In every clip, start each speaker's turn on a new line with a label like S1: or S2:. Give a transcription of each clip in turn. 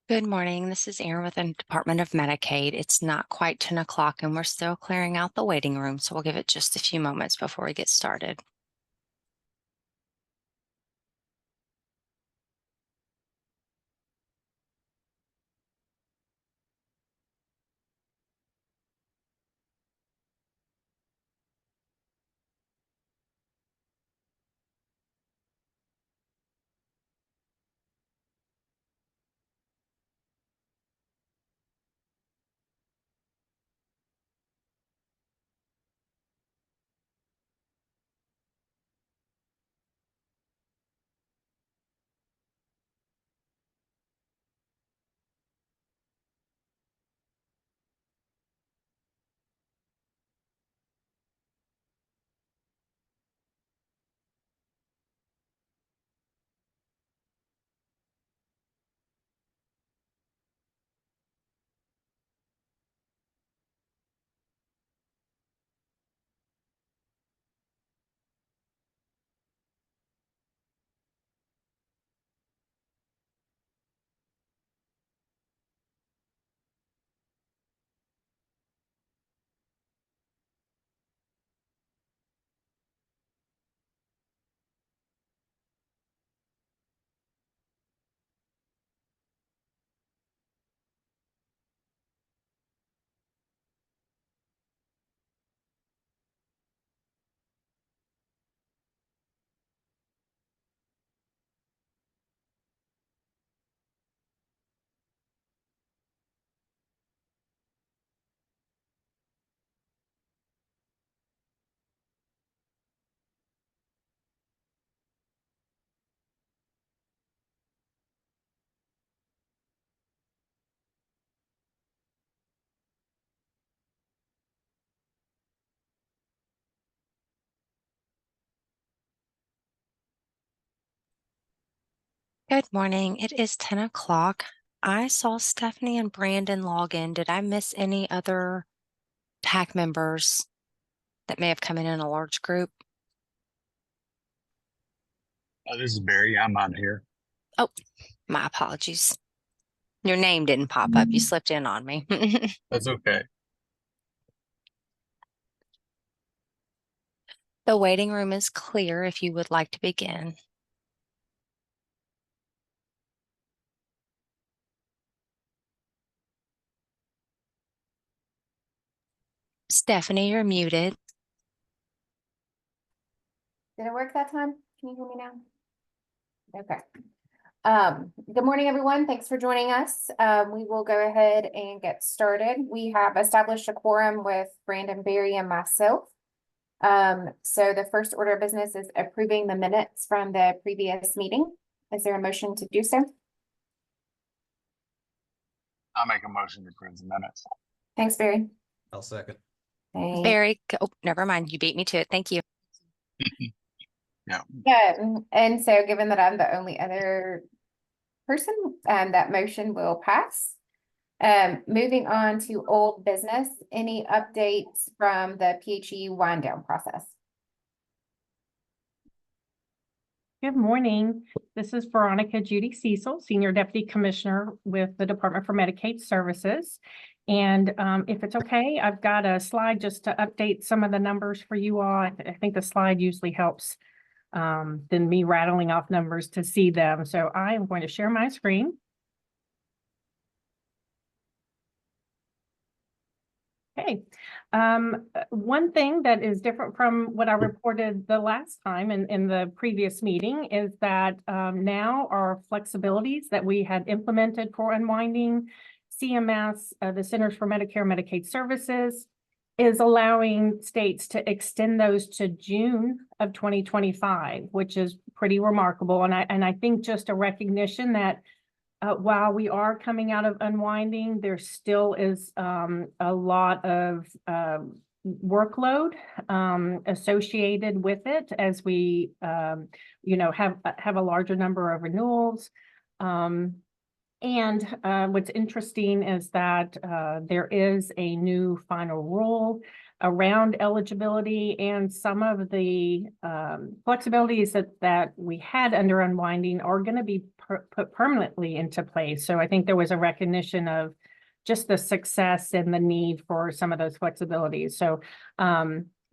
S1: Good morning. This is Erin with the Department of Medicaid. It's not quite 10 o'clock and we're still clearing out the waiting room, so we'll give it just a few moments before we get started. Good morning. It is 10 o'clock. I saw Stephanie and Brandon log in. Did I miss any other TAC members that may have come in a large group?
S2: This is Barry. I'm on here.
S1: Oh, my apologies. Your name didn't pop up. You slipped in on me.
S2: That's okay.
S1: The waiting room is clear if you would like to begin. Stephanie, you're muted.
S3: Did it work that time? Can you hear me now? Okay. Good morning, everyone. Thanks for joining us. We will go ahead and get started. We have established a quorum with Brandon, Barry, and myself. So the first order of business is approving the minutes from the previous meeting. Is there a motion to do so?
S2: I'll make a motion to approve the minutes.
S3: Thanks, Barry.
S4: I'll second.
S3: Thanks.
S1: Barry, oh, never mind. You beat me to it. Thank you.
S2: Yeah.
S3: And so given that I'm the only other person, that motion will pass. Moving on to old business, any updates from the PHE wind down process?
S5: Good morning. This is Veronica Judy Cecil, Senior Deputy Commissioner with the Department for Medicaid Services. And if it's okay, I've got a slide just to update some of the numbers for you all. I think the slide usually helps than me rattling off numbers to see them. So I am going to share my screen. Okay. One thing that is different from what I reported the last time in the previous meeting is that now our flexibilities that we had implemented for unwinding CMS, the Centers for Medicare and Medicaid Services, is allowing states to extend those to June of 2025, which is pretty remarkable. And I think just a recognition that while we are coming out of unwinding, there still is a lot of workload associated with it as we, have a larger number of renewals. And what's interesting is that there is a new final rule around eligibility, and some of the flexibilities that we had under unwinding are going to be put permanently into place. So I think there was a recognition of just the success and the need for some of those flexibilities. So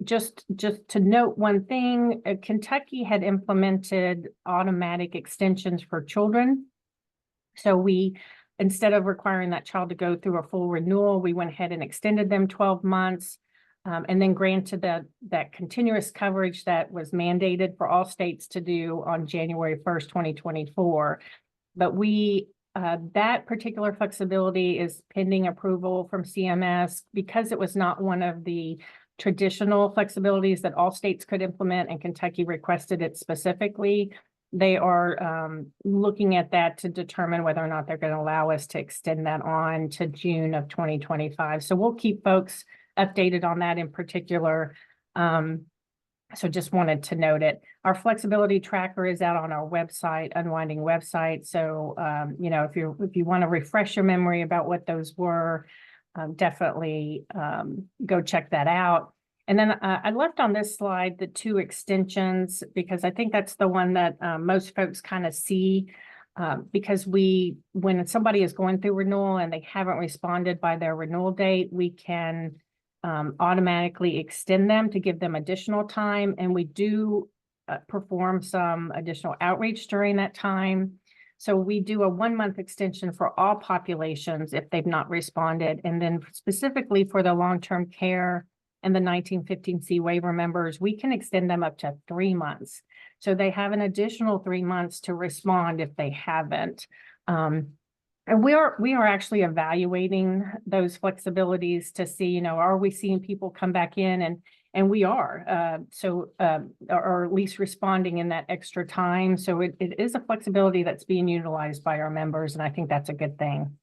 S5: just to note one thing, Kentucky had implemented automatic extensions for children. So we, instead of requiring that child to go through a full renewal, we went ahead and extended them 12 months. And then granted that continuous coverage that was mandated for all states to do on January 1st, 2024. But that particular flexibility is pending approval from CMS because it was not one of the traditional flexibilities that all states could implement, and Kentucky requested it specifically. They are looking at that to determine whether or not they're going to allow us to extend that on to June of 2025. So we'll keep folks updated on that in particular. So just wanted to note it. Our flexibility tracker is out on our website, Unwinding website. So, if you want to refresh your memory about what those were, definitely go check that out. And then I left on this slide the 2 extensions because I think that's the one that most folks kind of see. Because when somebody is going through renewal and they haven't responded by their renewal date, we can automatically extend them to give them additional time. And we do perform some additional outreach during that time. So we do a 1-month extension for all populations if they've not responded. And then specifically for the long-term care and the 1915C waiver members, we can extend them up to 3 months. So they have an additional 3 months to respond if they haven't. And we are actually evaluating those flexibilities to see, are we seeing people come back in, and we are, or at least responding in that extra time. So it is a flexibility that's being utilized by our members, and I think that's a good thing.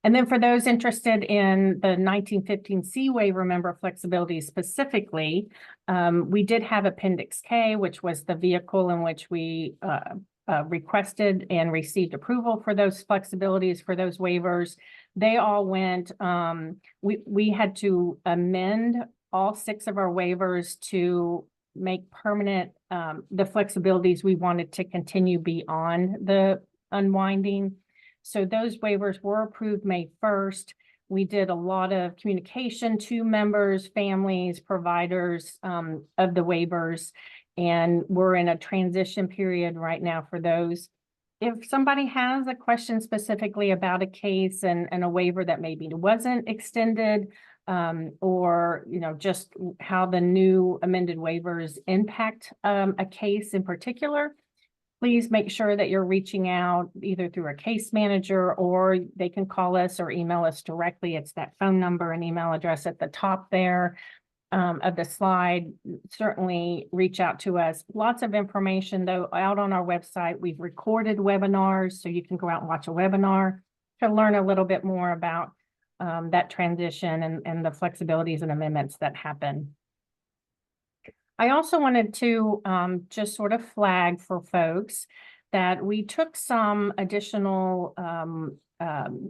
S5: And then for those interested in the 1915C waiver member flexibility specifically, we did have Appendix K, which was the vehicle in which we requested and received approval for those flexibilities, for those waivers. They all went, we had to amend all 6 of our waivers to make permanent the flexibilities we wanted to continue beyond the unwinding. So those waivers were approved May 1st. We did a lot of communication to members, families, providers of the waivers, and we're in a transition period right now for those. If somebody has a question specifically about a case and a waiver that maybe wasn't extended, or just how the new amended waivers impact a case in particular, please make sure that you're reaching out either through a case manager, or they can call us or email us directly. It's that phone number and email address at the top there of the slide. Certainly reach out to us. Lots of information though out on our website. We've recorded webinars, so you can go out and watch a webinar to learn a little bit more about that transition and the flexibilities and amendments that happen. I also wanted to just sort of flag for folks that we took some additional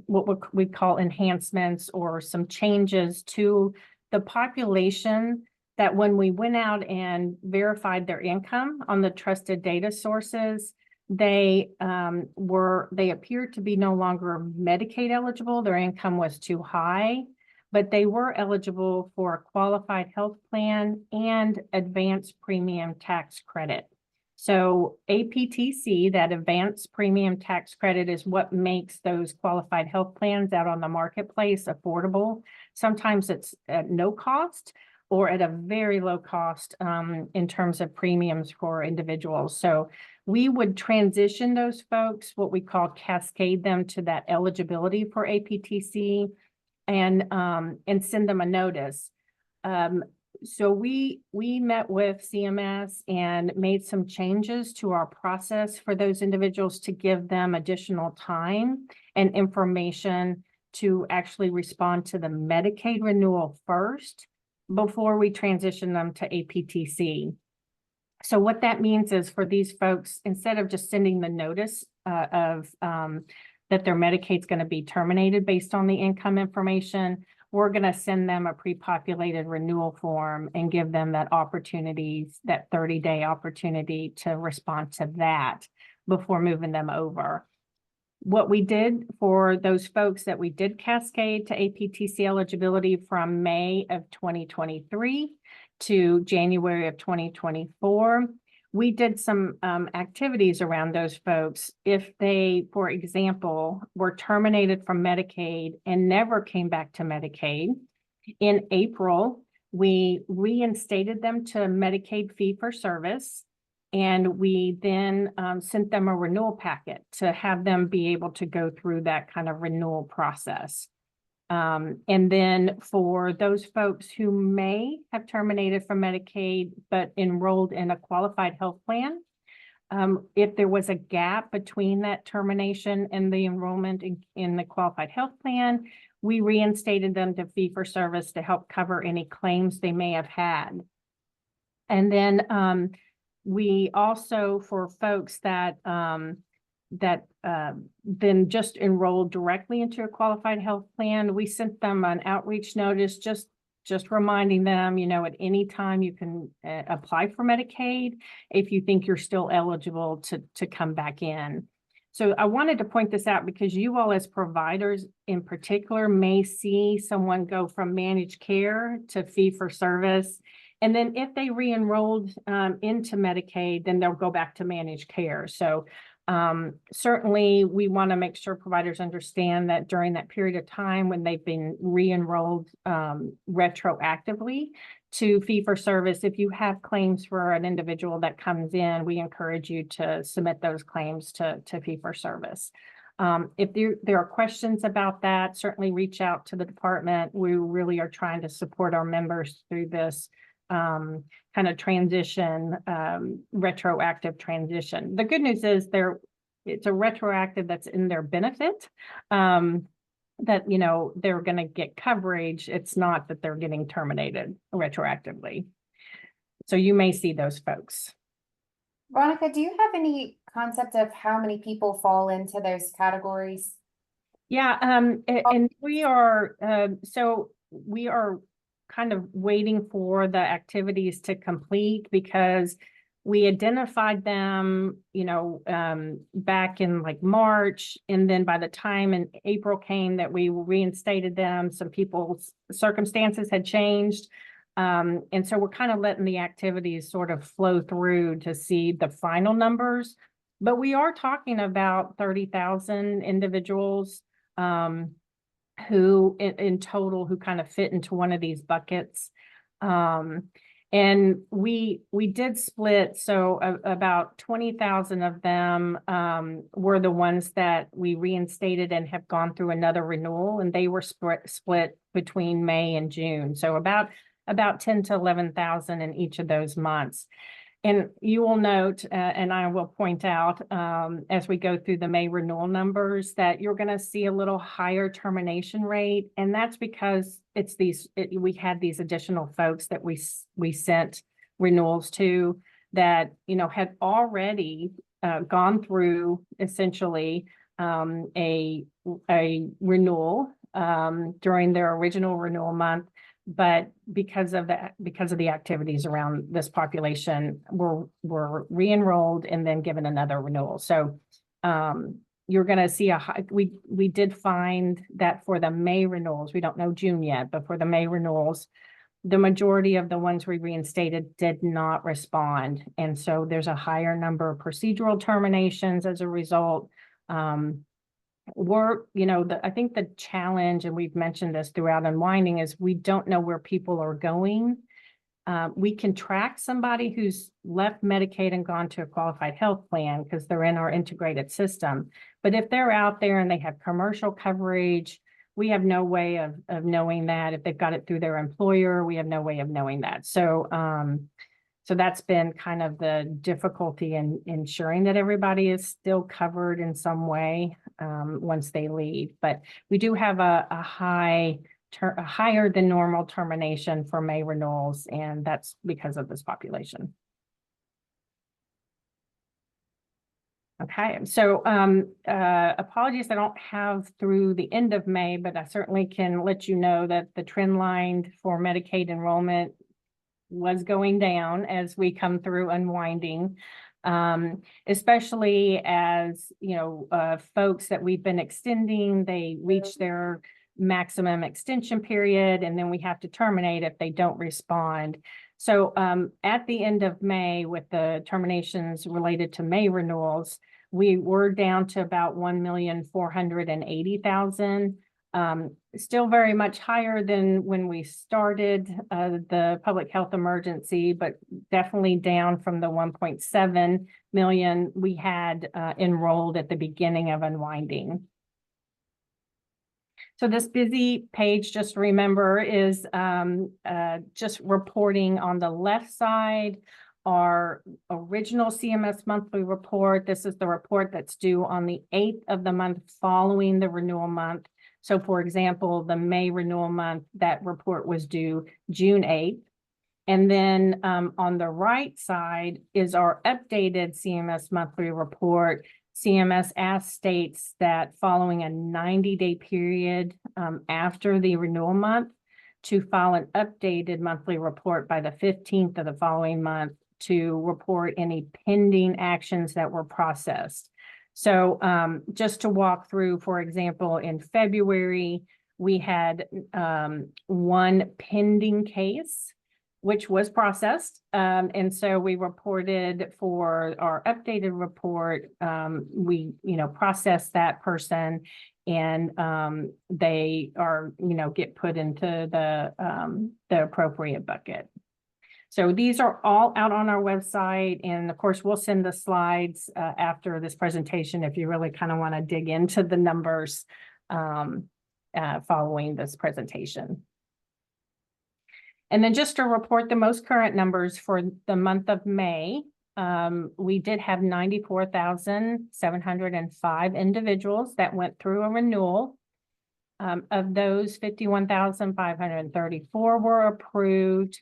S5: what we call enhancements or some changes to the population that when we went out and verified their income on the trusted data sources, they appeared to be no longer Medicaid eligible. Their income was too high, but they were eligible for a qualified health plan and advanced premium tax credit. So APTC, that advanced premium tax credit, is what makes those qualified health plans out on the marketplace affordable. Sometimes it's at no cost or at a very low cost in terms of premiums for individuals. So we would transition those folks, what we call cascade them to that eligibility for APTC, and send them a notice. So we met with CMS and made some changes to our process for those individuals to give them additional time and information to actually respond to the Medicaid renewal first before we transition them to APTC. So what that means is for these folks, instead of just sending the notice that their Medicaid is going to be terminated based on the income information, we're going to send them a pre-populated renewal form and give them that opportunities, that 30-day opportunity to respond to that before moving them over. What we did for those folks that we did cascade to APTC eligibility from May of 2023 to January of 2024, we did some activities around those folks. If they, for example, were terminated from Medicaid and never came back to Medicaid, in April, we reinstated them to Medicaid fee-for-service. And we then sent them a renewal packet to have them be able to go through that kind of renewal process. And then for those folks who may have terminated from Medicaid, but enrolled in a qualified health plan, if there was a gap between that termination and the enrollment in the qualified health plan, we reinstated them to fee-for-service to help cover any claims they may have had. And then we also, for folks that then just enrolled directly into a qualified health plan, we sent them an outreach notice, just reminding them, at any time you can apply for Medicaid if you think you're still eligible to come back in. So I wanted to point this out because you all as providers in particular may see someone go from managed care to fee-for-service. And then if they re-enrolled into Medicaid, then they'll go back to managed care. So certainly we want to make sure providers understand that during that period of time when they've been re-enrolled retroactively to fee-for-service, if you have claims for an individual that comes in, we encourage you to submit those claims to fee-for-service. If there are questions about that, certainly reach out to the department. We really are trying to support our members through this kind of transition, retroactive transition. The good news is it's a retroactive that's in their benefit, that, they're going to get coverage. It's not that they're getting terminated retroactively. So you may see those folks.
S3: Veronica, do you have any concept of how many people fall into those categories?
S5: Yeah, and we are, we are kind of waiting for the activities to complete because we identified them, back in like March. And then by the time in April came that we reinstated them, some people's circumstances had changed. And so we're kind of letting the activities sort of flow through to see the final numbers. But we are talking about 30,000 individuals who in total who kind of fit into one of these buckets. And we did split, so about 20,000 of them were the ones that we reinstated and have gone through another renewal, and they were split between May and June. So about 10 to 11,000 in each of those months. And you will note, and I will point out as we go through the May renewal numbers, that you're going to see a little higher termination rate. And that's because we had these additional folks that we sent renewals to that, had already gone through essentially a renewal during their original renewal month. But because of the activities around this population, were re-enrolled and then given another renewal. So you're going to see we did find that for the May renewals, we don't know June yet, but for the May renewals, the majority of the ones we reinstated did not respond. And so there's a higher number of procedural terminations as a result. I think the challenge, and we've mentioned this throughout Unwinding, is we don't know where people are going. We can track somebody who's left Medicaid and gone to a qualified health plan because they're in our integrated system. But if they're out there and they have commercial coverage, we have no way of knowing that. If they've got it through their employer, we have no way of knowing that. So that's been kind of the difficulty in ensuring that everybody is still covered in some way once they leave. But we do have a higher than normal termination for May renewals, and that's because of this population. Okay, so apologies, I don't have through the end of May, but I certainly can let you know that the trend line for Medicaid enrollment was going down as we come through unwinding. Especially as, you know, folks that we've been extending, they reach their maximum extension period, and then we have to terminate if they don't respond. So at the end of May, with the terminations related to May renewals, we were down to about 1,480,000. Still very much higher than when we started the public health emergency, but definitely down from the 1.7 million we had enrolled at the beginning of unwinding. So this busy page, just remember, is just reporting on the left side, our original CMS monthly report. This is the report that's due on the 8th of the month following the renewal month. So for example, the May renewal month, that report was due June 8th. And then on the right side is our updated CMS monthly report. CMS states that following a 90-day period after the renewal month, to file an updated monthly report by the 15th of the following month to report any pending actions that were processed. So just to walk through, for example, in February, we had one pending case, which was processed. And so we reported for our updated report, we, processed that person, and they are, get put into the appropriate bucket. So these are all out on our website. And of course, we'll send the slides after this presentation if you really kind of want to dig into the numbers following this presentation. And then just to report the most current numbers for the month of May, we did have 94,705 individuals that went through a renewal. Of those, 51,534 were approved.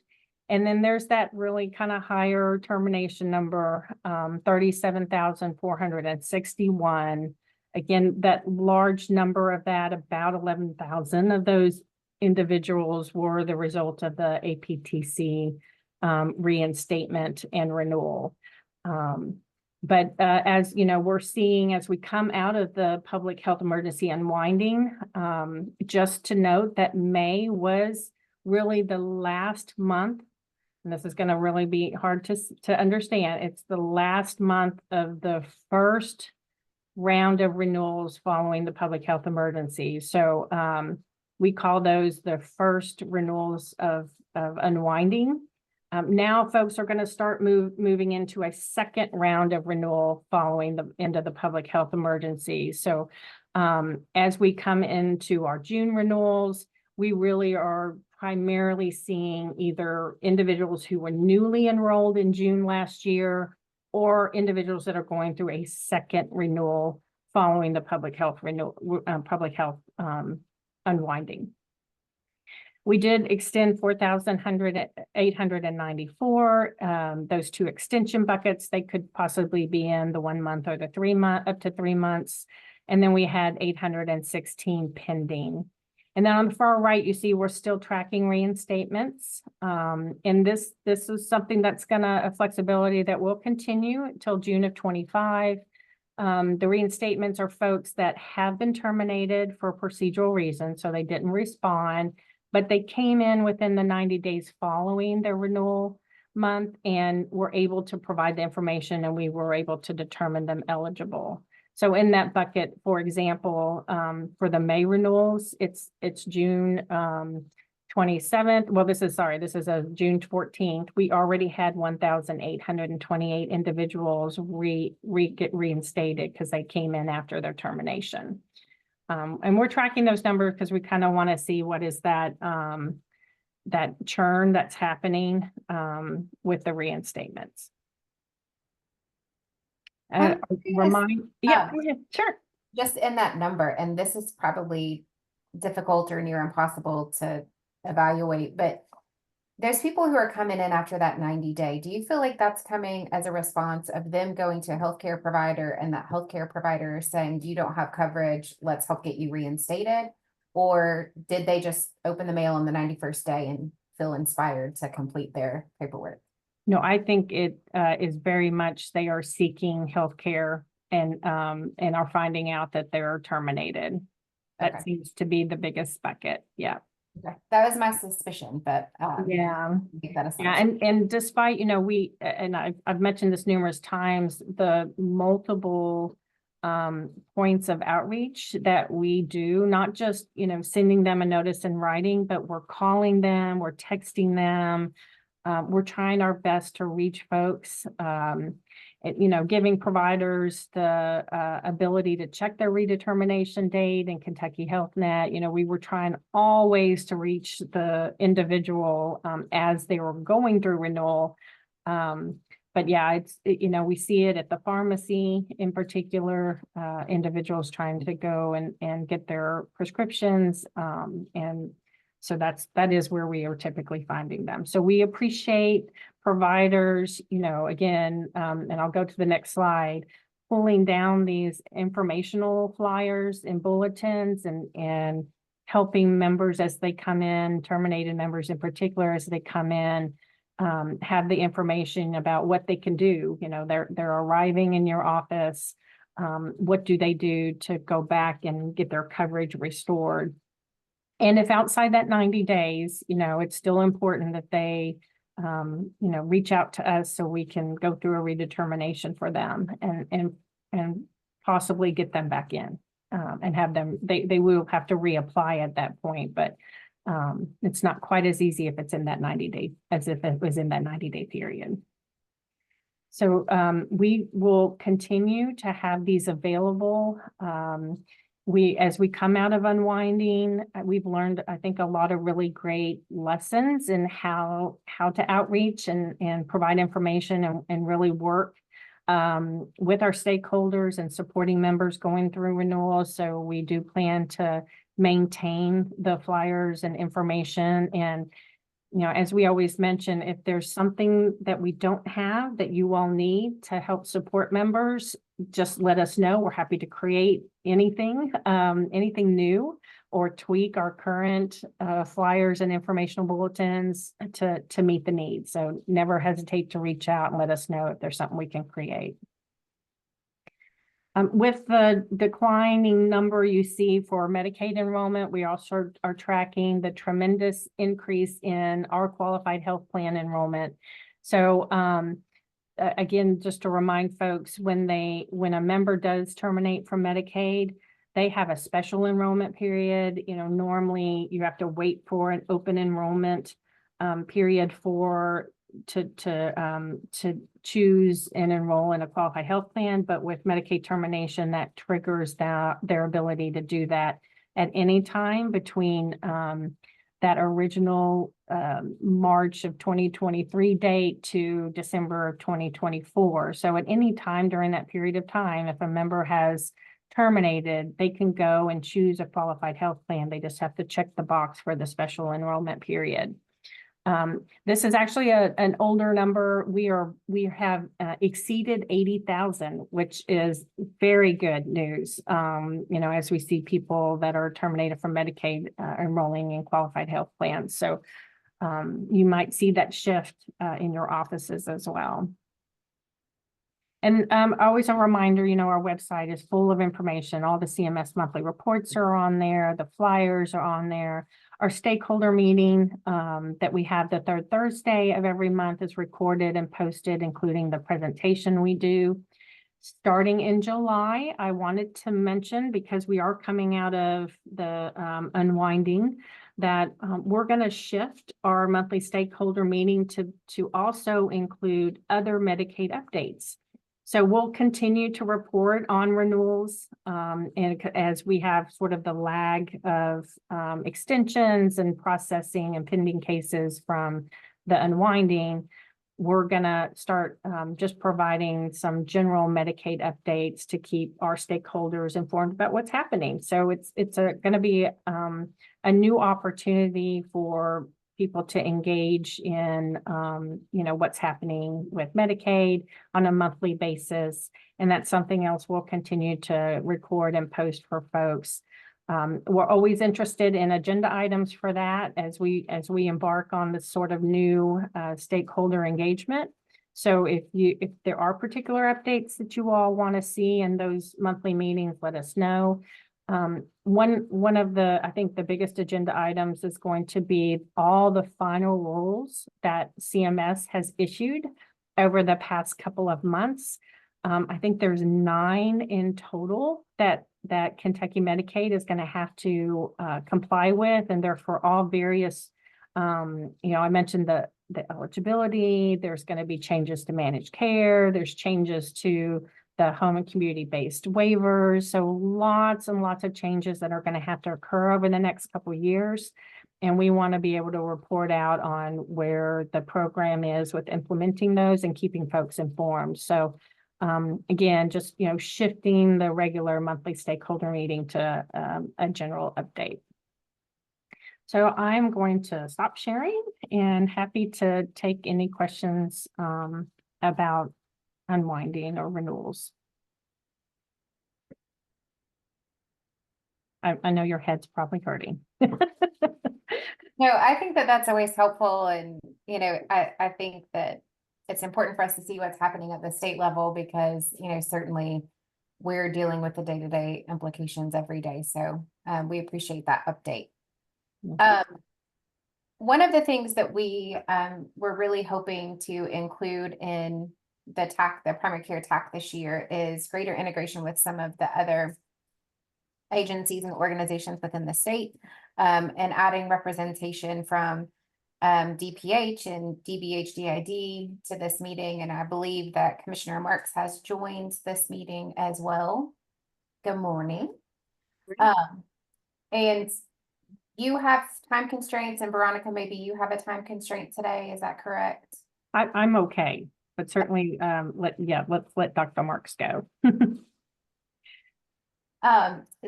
S5: And then there's that really kind of higher termination number, 37,461. Again, that large number of that, about 11,000 of those individuals were the result of the APTC reinstatement and renewal. But as you know, we're seeing as we come out of the public health emergency unwinding, just to note that May was really the last month, and this is going to really be hard to understand. It's the last month of the first round of renewals following the public health emergency. So we call those the first renewals of unwinding. Now folks are going to start moving into a second round of renewal following the end of the public health emergency. So as we come into our June renewals, we really are primarily seeing either individuals who were newly enrolled in June last year, or individuals that are going through a second renewal following the public health unwinding. We did extend 4,894. Those two extension buckets, they could possibly be in the 1 month or the 3 month, up to 3 months. And then we had 816 pending. And then on the far right, you see we're still tracking reinstatements. And this is something that's a flexibility that will continue until June of 25. The reinstatements are folks that have been terminated for procedural reasons, so they didn't respond, but they came in within the 90 days following their renewal month and were able to provide the information, and we were able to determine them eligible. So in that bucket, for example, for the May renewals, it's June 27th. Well, this is a June 14th. We already had 1,828 individuals get reinstated because they came in after their termination. And we're tracking those numbers because we kind of want to see what is that churn that's happening with the reinstatements.
S3: Yeah,
S5: go ahead. Sure.
S3: Just in that number, and this is probably difficult or near impossible to evaluate, but There's people who are coming in after that 90-day. Do you feel like that's coming as a response of them going to a healthcare provider and that healthcare provider is saying, you don't have coverage, let's help get you reinstated? Or did they just open the mail on the 91st day and feel inspired to complete their paperwork?
S5: No, I think it is very much they are seeking healthcare and are finding out that they're terminated. That
S3: Okay.
S5: seems to be the biggest bucket. Yeah.
S3: Okay. That was my suspicion, but
S5: Yeah.
S3: make that
S5: Yeah,
S3: assumption.
S5: and despite, I've mentioned this numerous times, the multiple points of outreach that we do, not just, sending them a notice in writing, but we're calling them, we're texting them. We're trying our best to reach folks, giving providers the ability to check their redetermination date in Kentucky Health Net. We were trying always to reach the individual as they were going through renewal. But yeah, we see it at the pharmacy in particular, individuals trying to go and get their prescriptions. And so that is where we are typically finding them. So we appreciate providers, again, and I'll go to the next slide, pulling down these informational flyers and bulletins and helping members as they come in, terminated members in particular, as they come in, have the information about what they can do. They're arriving in your office. What do they do to go back and get their coverage restored? And if outside that 90 days, it's still important that they, reach out to us so we can go through a redetermination for them and possibly get them back in, and have them, they will have to reapply at that point, but it's not quite as easy if it's in that 90-day as if it was in that 90-day period. So we will continue to have these available. As we come out of unwinding, we've learned, I think, a lot of really great lessons in how to outreach and provide information and really work with our stakeholders and supporting members going through renewal. So we do plan to maintain the flyers and information. And as we always mention, if there's something that we don't have that you all need to help support members, just let us know. We're happy to create anything new or tweak our current flyers and informational bulletins to meet the needs. So never hesitate to reach out and let us know if there's something we can create. With the declining number you see for Medicaid enrollment, we also are tracking the tremendous increase in our qualified health plan enrollment. So again, just to remind folks, when a member does terminate from Medicaid, they have a special enrollment period. Normally you have to wait for an open enrollment period to choose and enroll in a qualified health plan, but with Medicaid termination, that triggers their ability to do that at any time between that original March of 2023 date to December of 2024. So at any time during that period of time, if a member has terminated, they can go and choose a qualified health plan. They just have to check the box for the special enrollment period. This is actually an older number. We have exceeded 80,000, which is very good news. As we see people that are terminated from Medicaid enrolling in qualified health plans. So you might see that shift in your offices as well. And always a reminder, our website is full of information. All the CMS monthly reports are on there. The flyers are on there. Our stakeholder meeting that we have the third Thursday of every month is recorded and posted, including the presentation we do. Starting in July, I wanted to mention, because we are coming out of the unwinding, that we're going to shift our monthly stakeholder meeting to also include other Medicaid updates. So we'll continue to report on renewals, and as we have sort of the lag of extensions and processing and pending cases from the unwinding, we're going to start just providing some general Medicaid updates to keep our stakeholders informed about what's happening. So it's going to be a new opportunity for people to engage in, what's happening with Medicaid on a monthly basis. And that's something else we'll continue to record and post for folks. We're always interested in agenda items for that as we embark on this sort of new stakeholder engagement. So if there are particular updates that you all want to see in those monthly meetings, let us know. One of the, I think the biggest agenda items is going to be all the final rules that CMS has issued over the past couple of months. I think there's 9 in total that Kentucky Medicaid is going to have to comply with, and they're for all various, I mentioned the eligibility. There's going to be changes to managed care. There's changes to the home and community-based waivers. So lots and lots of changes that are going to have to occur over the next couple of years. And we want to be able to report out on where the program is with implementing those and keeping folks informed. So again, just, shifting the regular monthly stakeholder meeting to a general update. So I'm going to stop sharing and happy to take any questions about unwinding or renewals. I know your head's probably hurting.
S3: No, I think that that's always helpful. And, I think that it's important for us to see what's happening at the state level because, certainly we're dealing with the day-to-day implications every day. So we appreciate that update. One of the things that we were really hoping to include in the TAC, the Primary Care TAC this year is greater integration with some of the other agencies and organizations within the state, and adding representation from DPH and DBHDID to this meeting. And I believe that Commissioner Marks has joined this meeting as well. Good morning. And you have time constraints, and Veronica, maybe you have a time constraint today. Is that correct?
S5: I'm okay, but certainly let's let Dr. Marks go.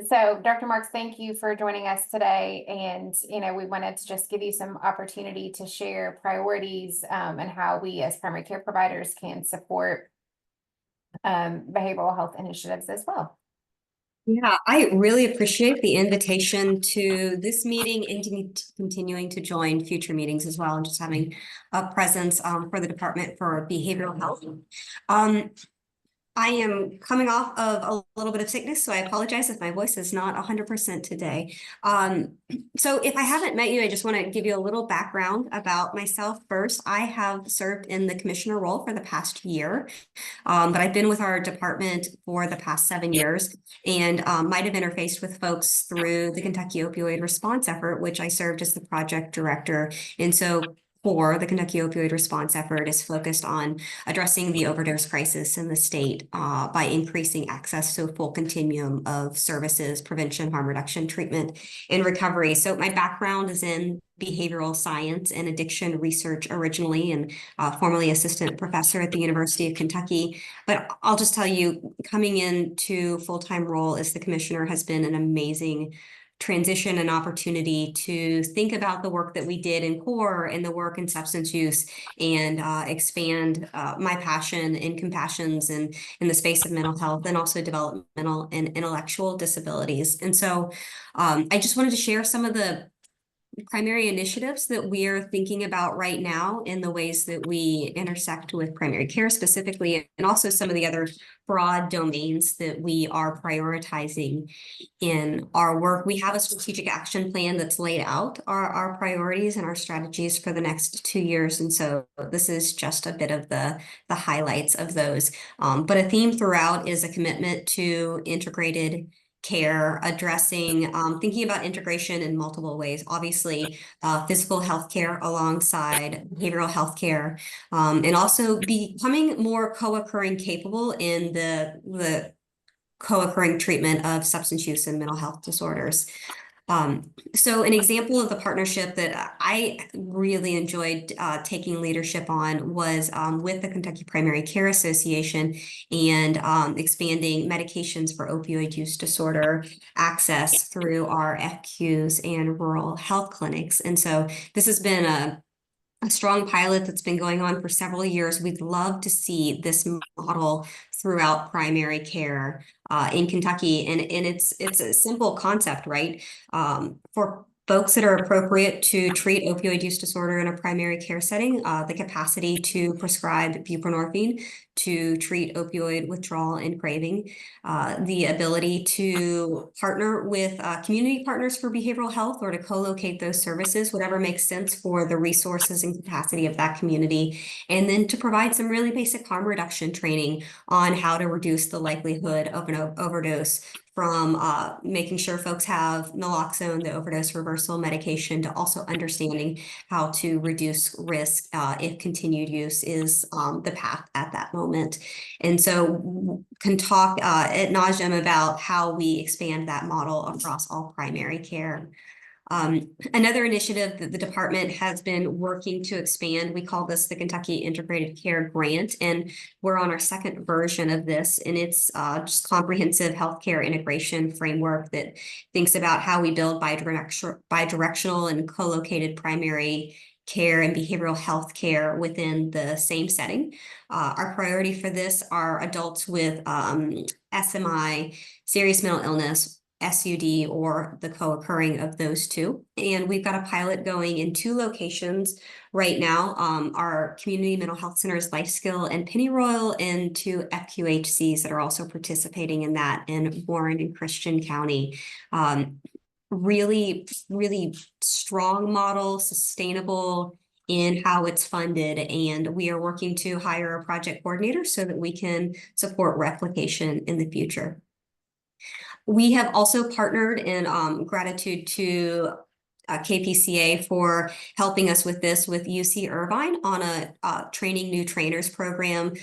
S3: So Dr. Marks, thank you for joining us today. And, we wanted to just give you some opportunity to share priorities and how we as primary care providers can support behavioral health initiatives as well.
S4: Yeah, I really appreciate the invitation to this meeting and continuing to join future meetings as well, and just having a presence for the Department for Behavioral Health. I am coming off of a little bit of sickness, so I apologize if my voice is not 100% today. So if I haven't met you, I just want to give you a little background about myself first. I have served in the commissioner role for the past year, but I've been with our department for the past 7 years and might have interfaced with folks through the Kentucky Opioid Response Effort, which I served as the project director. And so for the Kentucky Opioid Response Effort is focused on addressing the overdose crisis in the state by increasing access to a full continuum of services, prevention, harm reduction, treatment, and recovery. So my background is in behavioral science and addiction research originally, and formerly assistant professor at the University of Kentucky. But I'll just tell you, coming into full-time role as the commissioner has been an amazing transition and opportunity to think about the work that we did in core and the work in substance use and expand my passion and compassions in the space of mental health and also developmental and intellectual disabilities. And so I just wanted to share some of the primary initiatives that we are thinking about right now in the ways that we intersect with primary care specifically, and also some of the other broad domains that we are prioritizing in our work. We have a strategic action plan that's laid out our priorities and our strategies for the next 2 years. And so this is just a bit of the highlights of those. But a theme throughout is a commitment to integrated care, addressing, thinking about integration in multiple ways, obviously physical healthcare alongside behavioral healthcare, and also becoming more co-occurring capable in the co-occurring treatment of substance use and mental health disorders. So an example of the partnership that I really enjoyed taking leadership on was with the Kentucky Primary Care Association and expanding medications for opioid use disorder access through our FQs and rural health clinics. And so this has been a strong pilot that's been going on for several years. We'd love to see this model throughout primary care in Kentucky. And it's a simple concept, right? For folks that are appropriate to treat opioid use disorder in a primary care setting, the capacity to prescribe buprenorphine to treat opioid withdrawal and craving, the ability to partner with community partners for behavioral health or to co-locate those services, whatever makes sense for the resources and capacity of that community, and then to provide some really basic harm reduction training on how to reduce the likelihood of an overdose, from making sure folks have naloxone, the overdose reversal medication, to also understanding how to reduce risk if continued use is the path at that moment. And so can talk ad nauseum about how we expand that model across all primary care. Another initiative that the department has been working to expand, we call this the Kentucky Integrated Care Grant, and we're on our second version of this, and it's just comprehensive healthcare integration framework that thinks about how we build bidirectional and co-located primary care and behavioral health care within the same setting. Our priority for this are adults with SMI, serious mental illness, SUD, or the co-occurring of those two. And we've got a pilot going in 2 locations right now, our community mental health centers, Life Skill and Pennyroyal, and 2 FQHCs that are also participating in that in Warren and Christian County. Really, really strong model, sustainable in how it's funded, and we are working to hire a project coordinator so that we can support replication in the future. We have also partnered in gratitude to KPCA for helping us with this with UC Irvine on a training new trainers program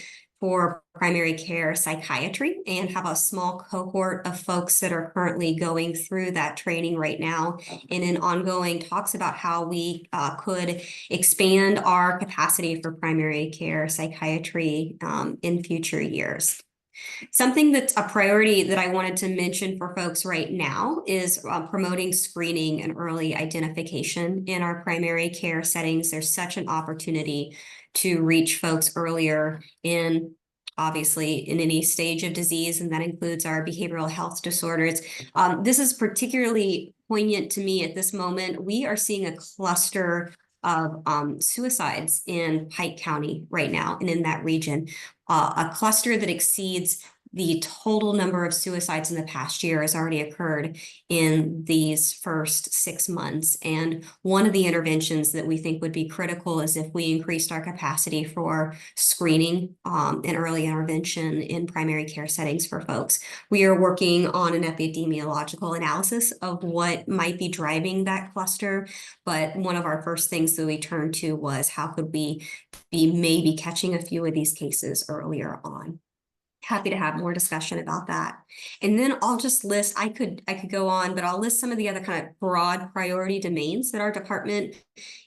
S4: for primary care psychiatry, and have a small cohort of folks that are currently going through that training right now, and in ongoing talks about how we could expand our capacity for primary care psychiatry in future years. Something that's a priority that I wanted to mention for folks right now is promoting screening and early identification in our primary care settings. There's such an opportunity to reach folks earlier in, obviously, in any stage of disease, and that includes our behavioral health disorders. This is particularly poignant to me at this moment. We are seeing a cluster of suicides in Pike County right now and in that region. A cluster that exceeds the total number of suicides in the past year has already occurred in these first 6 months. And one of the interventions that we think would be critical is if we increased our capacity for screening and early intervention in primary care settings for folks. We are working on an epidemiological analysis of what might be driving that cluster. But one of our first things that we turned to was how could we be maybe catching a few of these cases earlier on. Happy to have more discussion about that. And then I'll just list, I could go on, but I'll list some of the other kind of broad priority domains that our department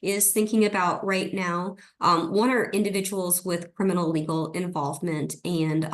S4: is thinking about right now. One are individuals with criminal legal involvement, and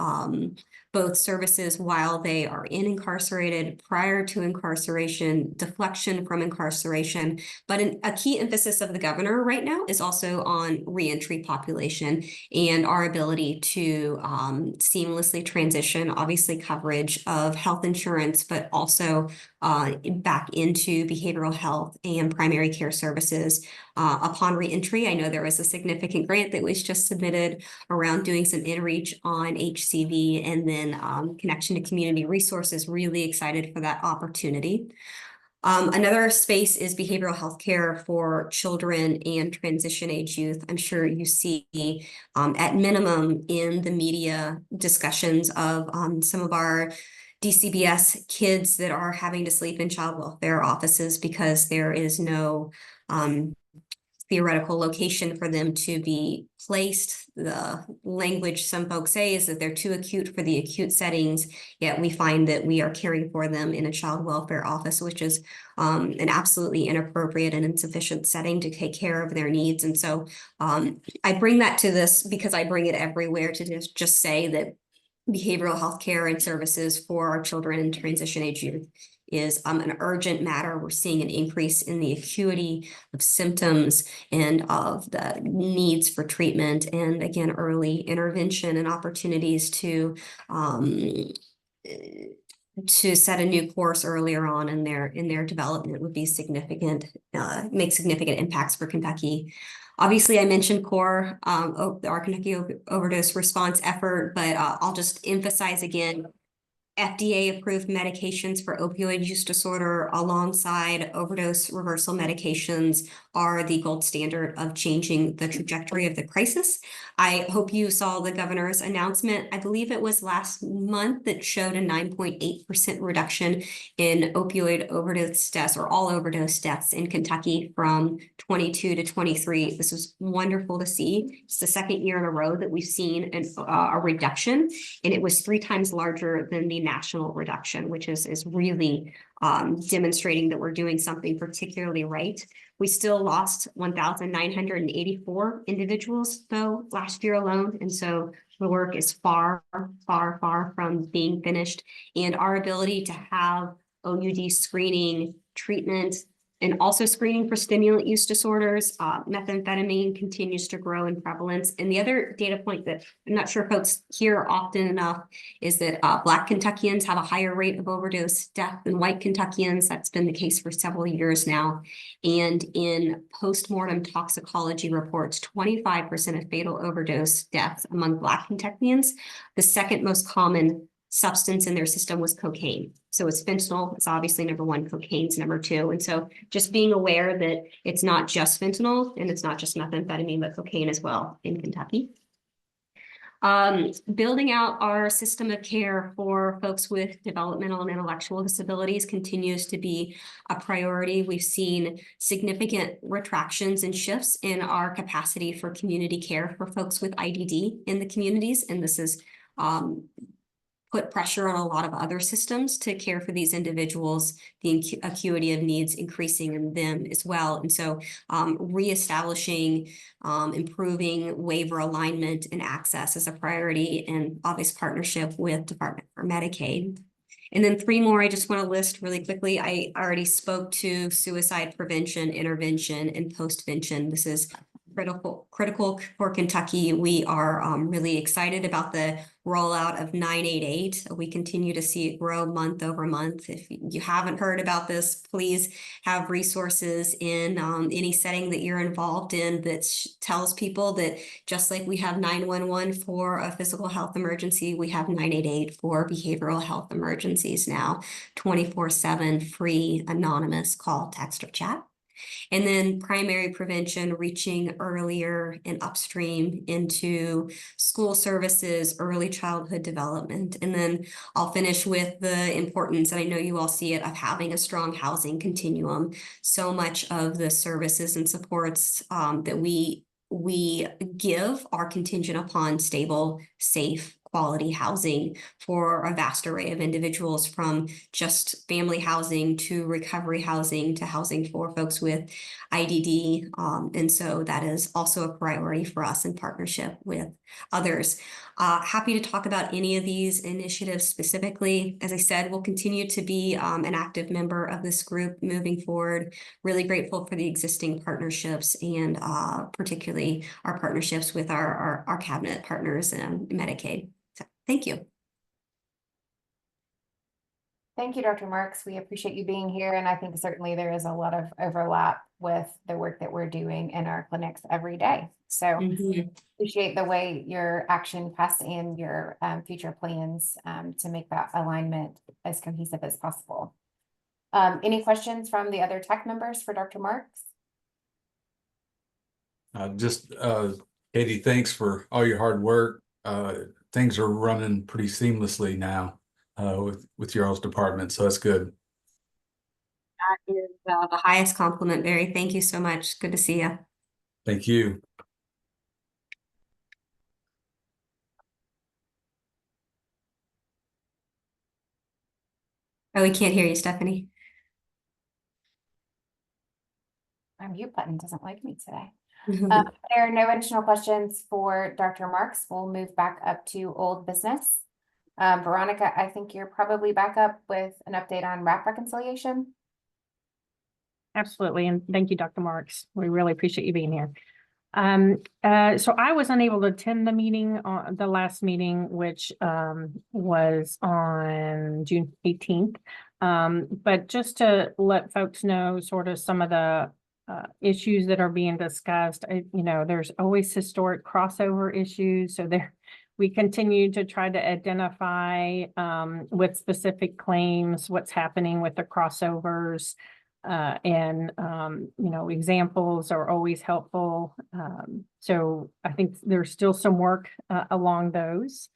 S4: both services while they are incarcerated, prior to incarceration, deflection from incarceration. But a key emphasis of the governor right now is also on reentry population and our ability to seamlessly transition, obviously coverage of health insurance, but also back into behavioral health and primary care services upon reentry. I know there was a significant grant that was just submitted around doing some in-reach on HCV, and then connection to community resources. Really excited for that opportunity. Another space is behavioral health care for children and transition age youth. I'm sure you see at minimum in the media discussions of some of our DCBS kids that are having to sleep in child welfare offices because there is no theoretical location for them to be placed. The language some folks say is that they're too acute for the acute settings, yet we find that we are caring for them in a child welfare office, which is an absolutely inappropriate and insufficient setting to take care of their needs. And so I bring that to this because I bring it everywhere to just say that behavioral health care and services for our children and transition age youth is an urgent matter. We're seeing an increase in the acuity of symptoms and of the needs for treatment, and again, early intervention and opportunities to set a new course earlier on in their development would be significant, make significant impacts for Kentucky. Obviously, I mentioned CORE, our Kentucky Overdose Response Effort, but I'll just emphasize again, FDA-approved medications for opioid use disorder alongside overdose reversal medications are the gold standard of changing the trajectory of the crisis. I hope you saw the governor's announcement. I believe it was last month that showed a 9.8% reduction in opioid overdose deaths, or all overdose deaths in Kentucky from 22 to 23. This was wonderful to see. It's the second year in a row that we've seen a reduction, and it was 3 times larger than the national reduction, which is really demonstrating that we're doing something particularly right. We still lost 1,984 individuals, though, last year alone. And so the work is far, far, far from being finished. And our ability to have OUD screening, treatment, and also screening for stimulant use disorders, methamphetamine continues to grow in prevalence. And the other data point that I'm not sure folks hear often enough is that Black Kentuckians have a higher rate of overdose death than white Kentuckians. That's been the case for several years now. And in postmortem toxicology reports, 25% of fatal overdose deaths among Black Kentuckians. The second most common substance in their system was cocaine. So it's fentanyl. It's obviously number 1, cocaine's number 2. And so just being aware that it's not just fentanyl and it's not just methamphetamine, but cocaine as well in Kentucky. Building out our system of care for folks with developmental and intellectual disabilities continues to be a priority. We've seen significant retractions and shifts in our capacity for community care for folks with IDD in the communities. And this is put pressure on a lot of other systems to care for these individuals, the acuity of needs increasing in them as well. And so reestablishing, improving waiver alignment and access is a priority in obvious partnership with Department for Medicaid. And then 3 more I just want to list really quickly. I already spoke to suicide prevention, intervention, and postvention. This is critical for Kentucky. We are really excited about the rollout of 988. We continue to see it grow month over month. If you haven't heard about this, please have resources in any setting that you're involved in that tells people that just like we have 911 for a physical health emergency, we have 988 for behavioral health emergencies now, 24/7 free, anonymous call, text, or chat. And then primary prevention, reaching earlier and upstream into school services, early childhood development. And then I'll finish with the importance, and I know you all see it, of having a strong housing continuum. So much of the services and supports that we give are contingent upon stable, safe, quality housing for a vast array of individuals, from just family housing to recovery housing to housing for folks with IDD. And so that is also a priority for us in partnership with others. Happy to talk about any of these initiatives specifically. As I said, we'll continue to be an active member of this group moving forward. Really grateful for the existing partnerships, and particularly our partnerships with our cabinet partners and Medicaid. So, thank you.
S3: Thank you, Dr. Marks. We appreciate you being here. And I think certainly there is a lot of overlap with the work that we're doing in our clinics every day. So appreciate the way your action pass and your future plans to make that alignment as cohesive as possible. Any questions from the other TAC members for Dr. Marks?
S6: Katie, thanks for all your hard work. Things are running pretty seamlessly now with your all's department, so that's good.
S4: That is the highest compliment, Barry. Thank you so much. Good to see you.
S6: Thank you.
S4: Oh, we can't hear you, Stephanie.
S3: My mute button doesn't like me today. There are no additional questions for Dr. Marks. We'll move back up to old business. Veronica, I think you're probably back up with an update on RAP reconciliation.
S5: Absolutely. And thank you, Dr. Marks. We really appreciate you being here. So I was unable to attend the meeting on the last meeting, which was on June 18th. But just to let folks know sort of some of the issues that are being discussed, there's always historic crossover issues. So we continue to try to identify with specific claims, what's happening with the crossovers. Examples are always helpful. So I think there's still some work along those.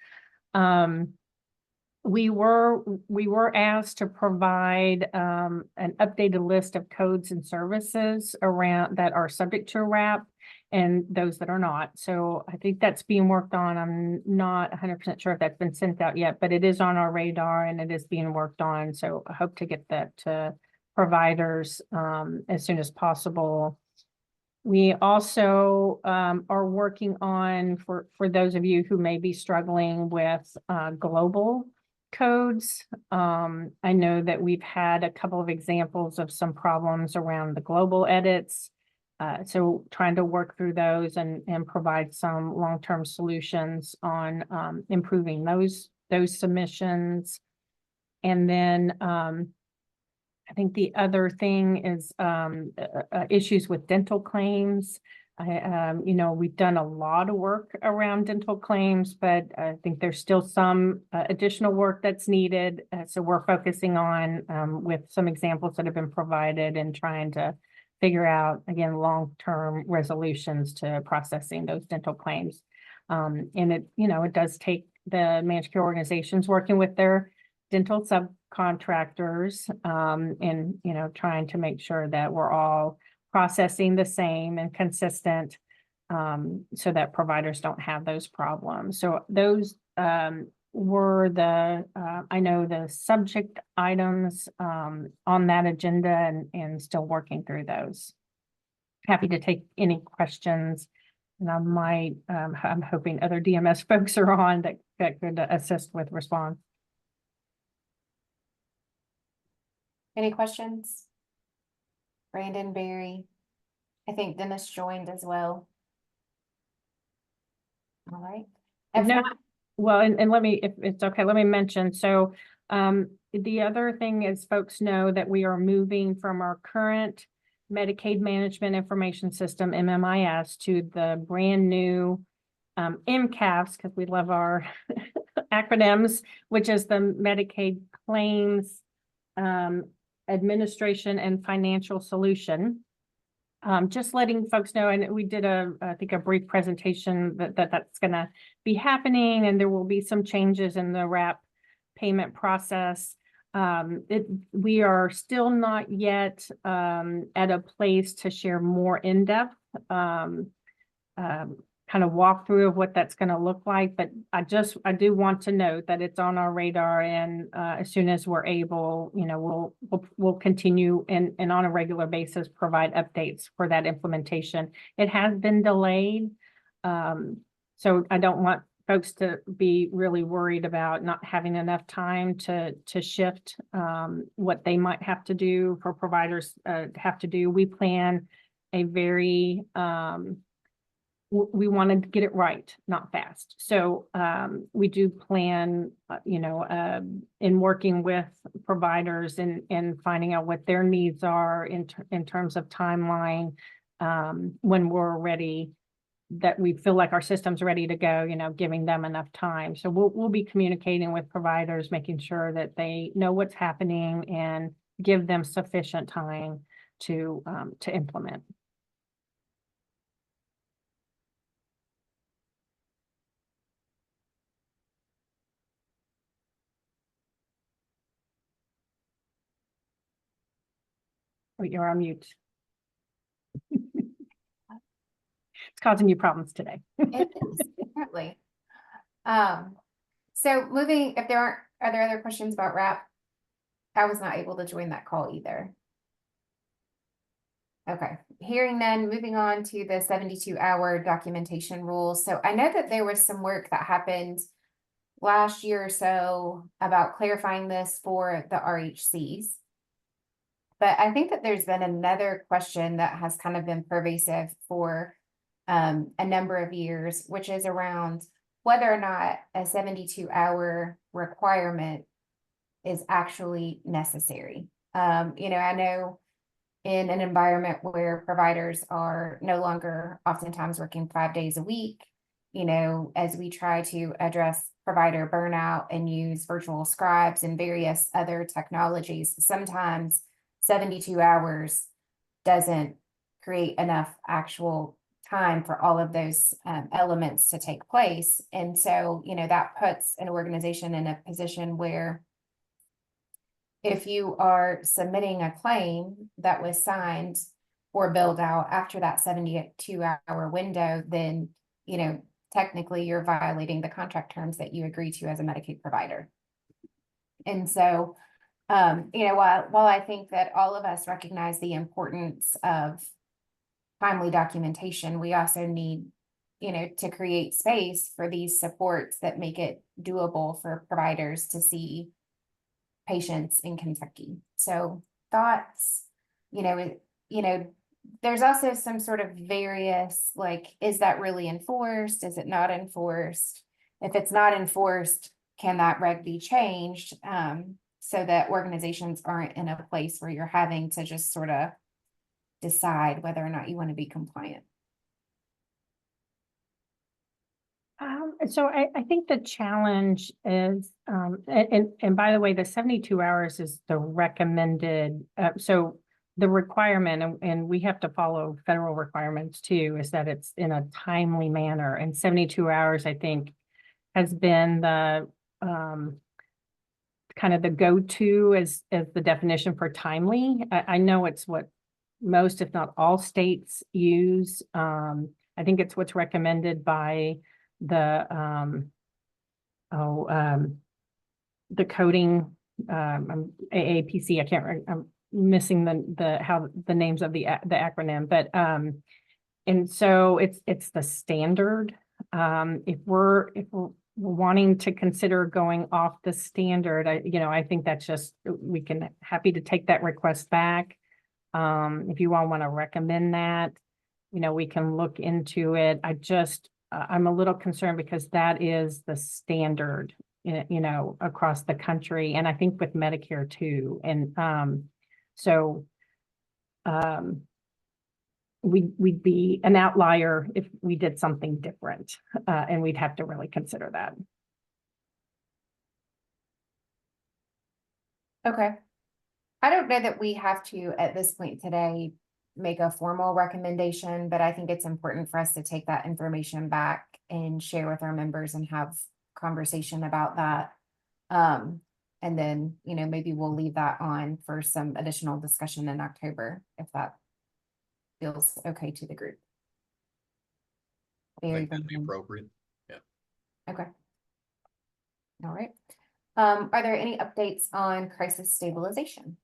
S5: We were asked to provide an updated list of codes and services around that are subject to RAP and those that are not. So I think that's being worked on. I'm not 100% sure if that's been sent out yet, but it is on our radar and it is being worked on. So I hope to get that to providers as soon as possible. We also are working on, for those of you who may be struggling with global codes. I know that we've had a couple of examples of some problems around the global edits. So trying to work through those and provide some long-term solutions on improving those submissions. And then I think the other thing is issues with dental claims. We've done a lot of work around dental claims, but I think there's still some additional work that's needed. So we're focusing on with some examples that have been provided and trying to figure out, again, long-term resolutions to processing those dental claims. And it does take the managed care organizations working with their dental subcontractors and trying to make sure that we're all processing the same and consistent so that providers don't have those problems. So those were the subject items on that agenda and still working through those. Happy to take any questions. And I'm hoping other DMS folks are on that could assist with response.
S3: Any questions? Brandon, Barry. I think Dennis joined as well. All right. If
S5: No,
S3: not,
S5: well, and let me, if it's okay, let me mention, so the other thing is folks know that we are moving from our current Medicaid Management Information System, MMIS, to the brand new MCAS, because we love our acronyms, which is the Medicaid Claims Administration and Financial Solution. Just letting folks know, and we did I think a brief presentation that's going to be happening, and there will be some changes in the RAP payment process. We are still not yet at a place to share more in-depth kind of walkthrough of what that's going to look like, but I do want to note that it's on our radar, and as soon as we're able, we'll continue and on a regular basis provide updates for that implementation. It has been delayed, so I don't want folks to be really worried about not having enough time to shift what they might have to do for providers have to do. We plan a very we wanted to get it right, not fast. So we do plan, in working with providers and finding out what their needs are in terms of timeline when we're ready, that we feel like our system's ready to go, giving them enough time. So we'll be communicating with providers, making sure that they know what's happening and give them sufficient time to implement. You're on mute. It's causing you problems today.
S3: It is, apparently. So moving, if are there other questions about RAP? I was not able to join that call either. Okay, hearing none, moving on to the 72-hour documentation rules. So I know that there was some work that happened last year or so about clarifying this for the RHCs. But I think that there's been another question that has kind of been pervasive for a number of years, which is around whether or not a 72-hour requirement is actually necessary. I know in an environment where providers are no longer oftentimes working 5 days a week, as we try to address provider burnout and use virtual scribes and various other technologies, sometimes 72 hours doesn't create enough actual time for all of those elements to take place. And so, that puts an organization in a position where if you are submitting a claim that was signed or billed out after that 72-hour window, then, technically you're violating the contract terms that you agree to as a Medicaid provider. And so, while I think that all of us recognize the importance of timely documentation, we also need, to create space for these supports that make it doable for providers to see patients in Kentucky. So thoughts, there's also some sort of various, like, is that really enforced? Is it not enforced? If it's not enforced, can that reg be changed? So that organizations aren't in a place where you're having to just sort of decide whether or not you want to be compliant.
S5: So I think the challenge is, and by the way, the 72 hours is the recommended, so the requirement, and we have to follow federal requirements too, is that it's in a timely manner. And 72 hours, I think, has been the kind of the go-to as the definition for timely. I know it's what most, if not all, states use. I think it's what's recommended by the coding AAPC. I'm missing the names of the acronym, but and so it's the standard. If we're wanting to consider going off the standard, I think that's just, we can happy to take that request back. If you all want to recommend that, we can look into it. I'm a little concerned because that is the standard, across the country, and I think with Medicare too. And so we'd be an outlier if we did something different, and we'd have to really consider that.
S3: Okay. I don't know that we have to, at this point today, make a formal recommendation, but I think it's important for us to take that information back and share with our members and have conversation about that. And then, maybe we'll leave that on for some additional discussion in October, if that feels okay to the group.
S7: I think that'd be appropriate. Yeah.
S3: Okay. All right. Are there any updates on crisis stabilization?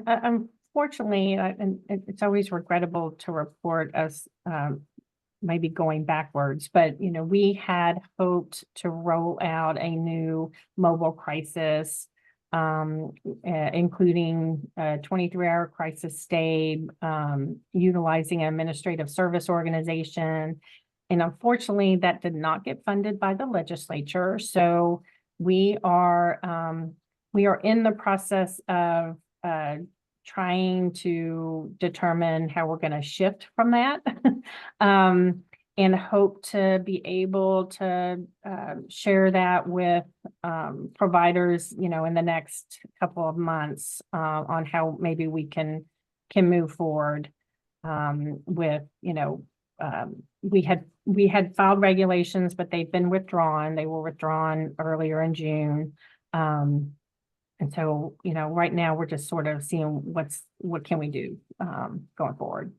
S5: Unfortunately, and it's always regrettable to report us maybe going backwards, but we had hoped to roll out a new mobile crisis, including a 23-hour crisis stay, utilizing an administrative service organization. And unfortunately, that did not get funded by the legislature. So we are in the process of trying to determine how we're going to shift from that, and hope to be able to share that with providers, in the next couple of months, on how maybe we can move forward with, we had filed regulations, but they've been withdrawn. They were withdrawn earlier in June. And And so, you know, right now we're just sort of seeing what can we do going forward.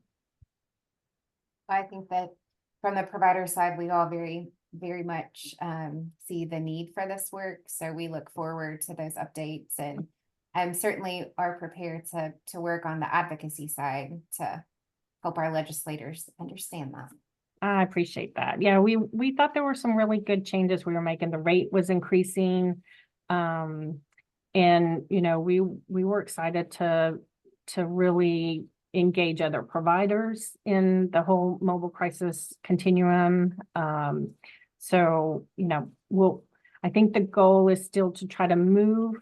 S3: I think that from the provider side, we all very much see the need for this work. So we look forward to those updates and certainly are prepared to work on the advocacy side to help our legislators understand that.
S5: I appreciate that. Yeah, we thought there were some really good changes we were making. The rate was increasing. And, you know, we were excited to really engage other providers in the whole mobile crisis continuum. So, you know, I think the goal is still to try to move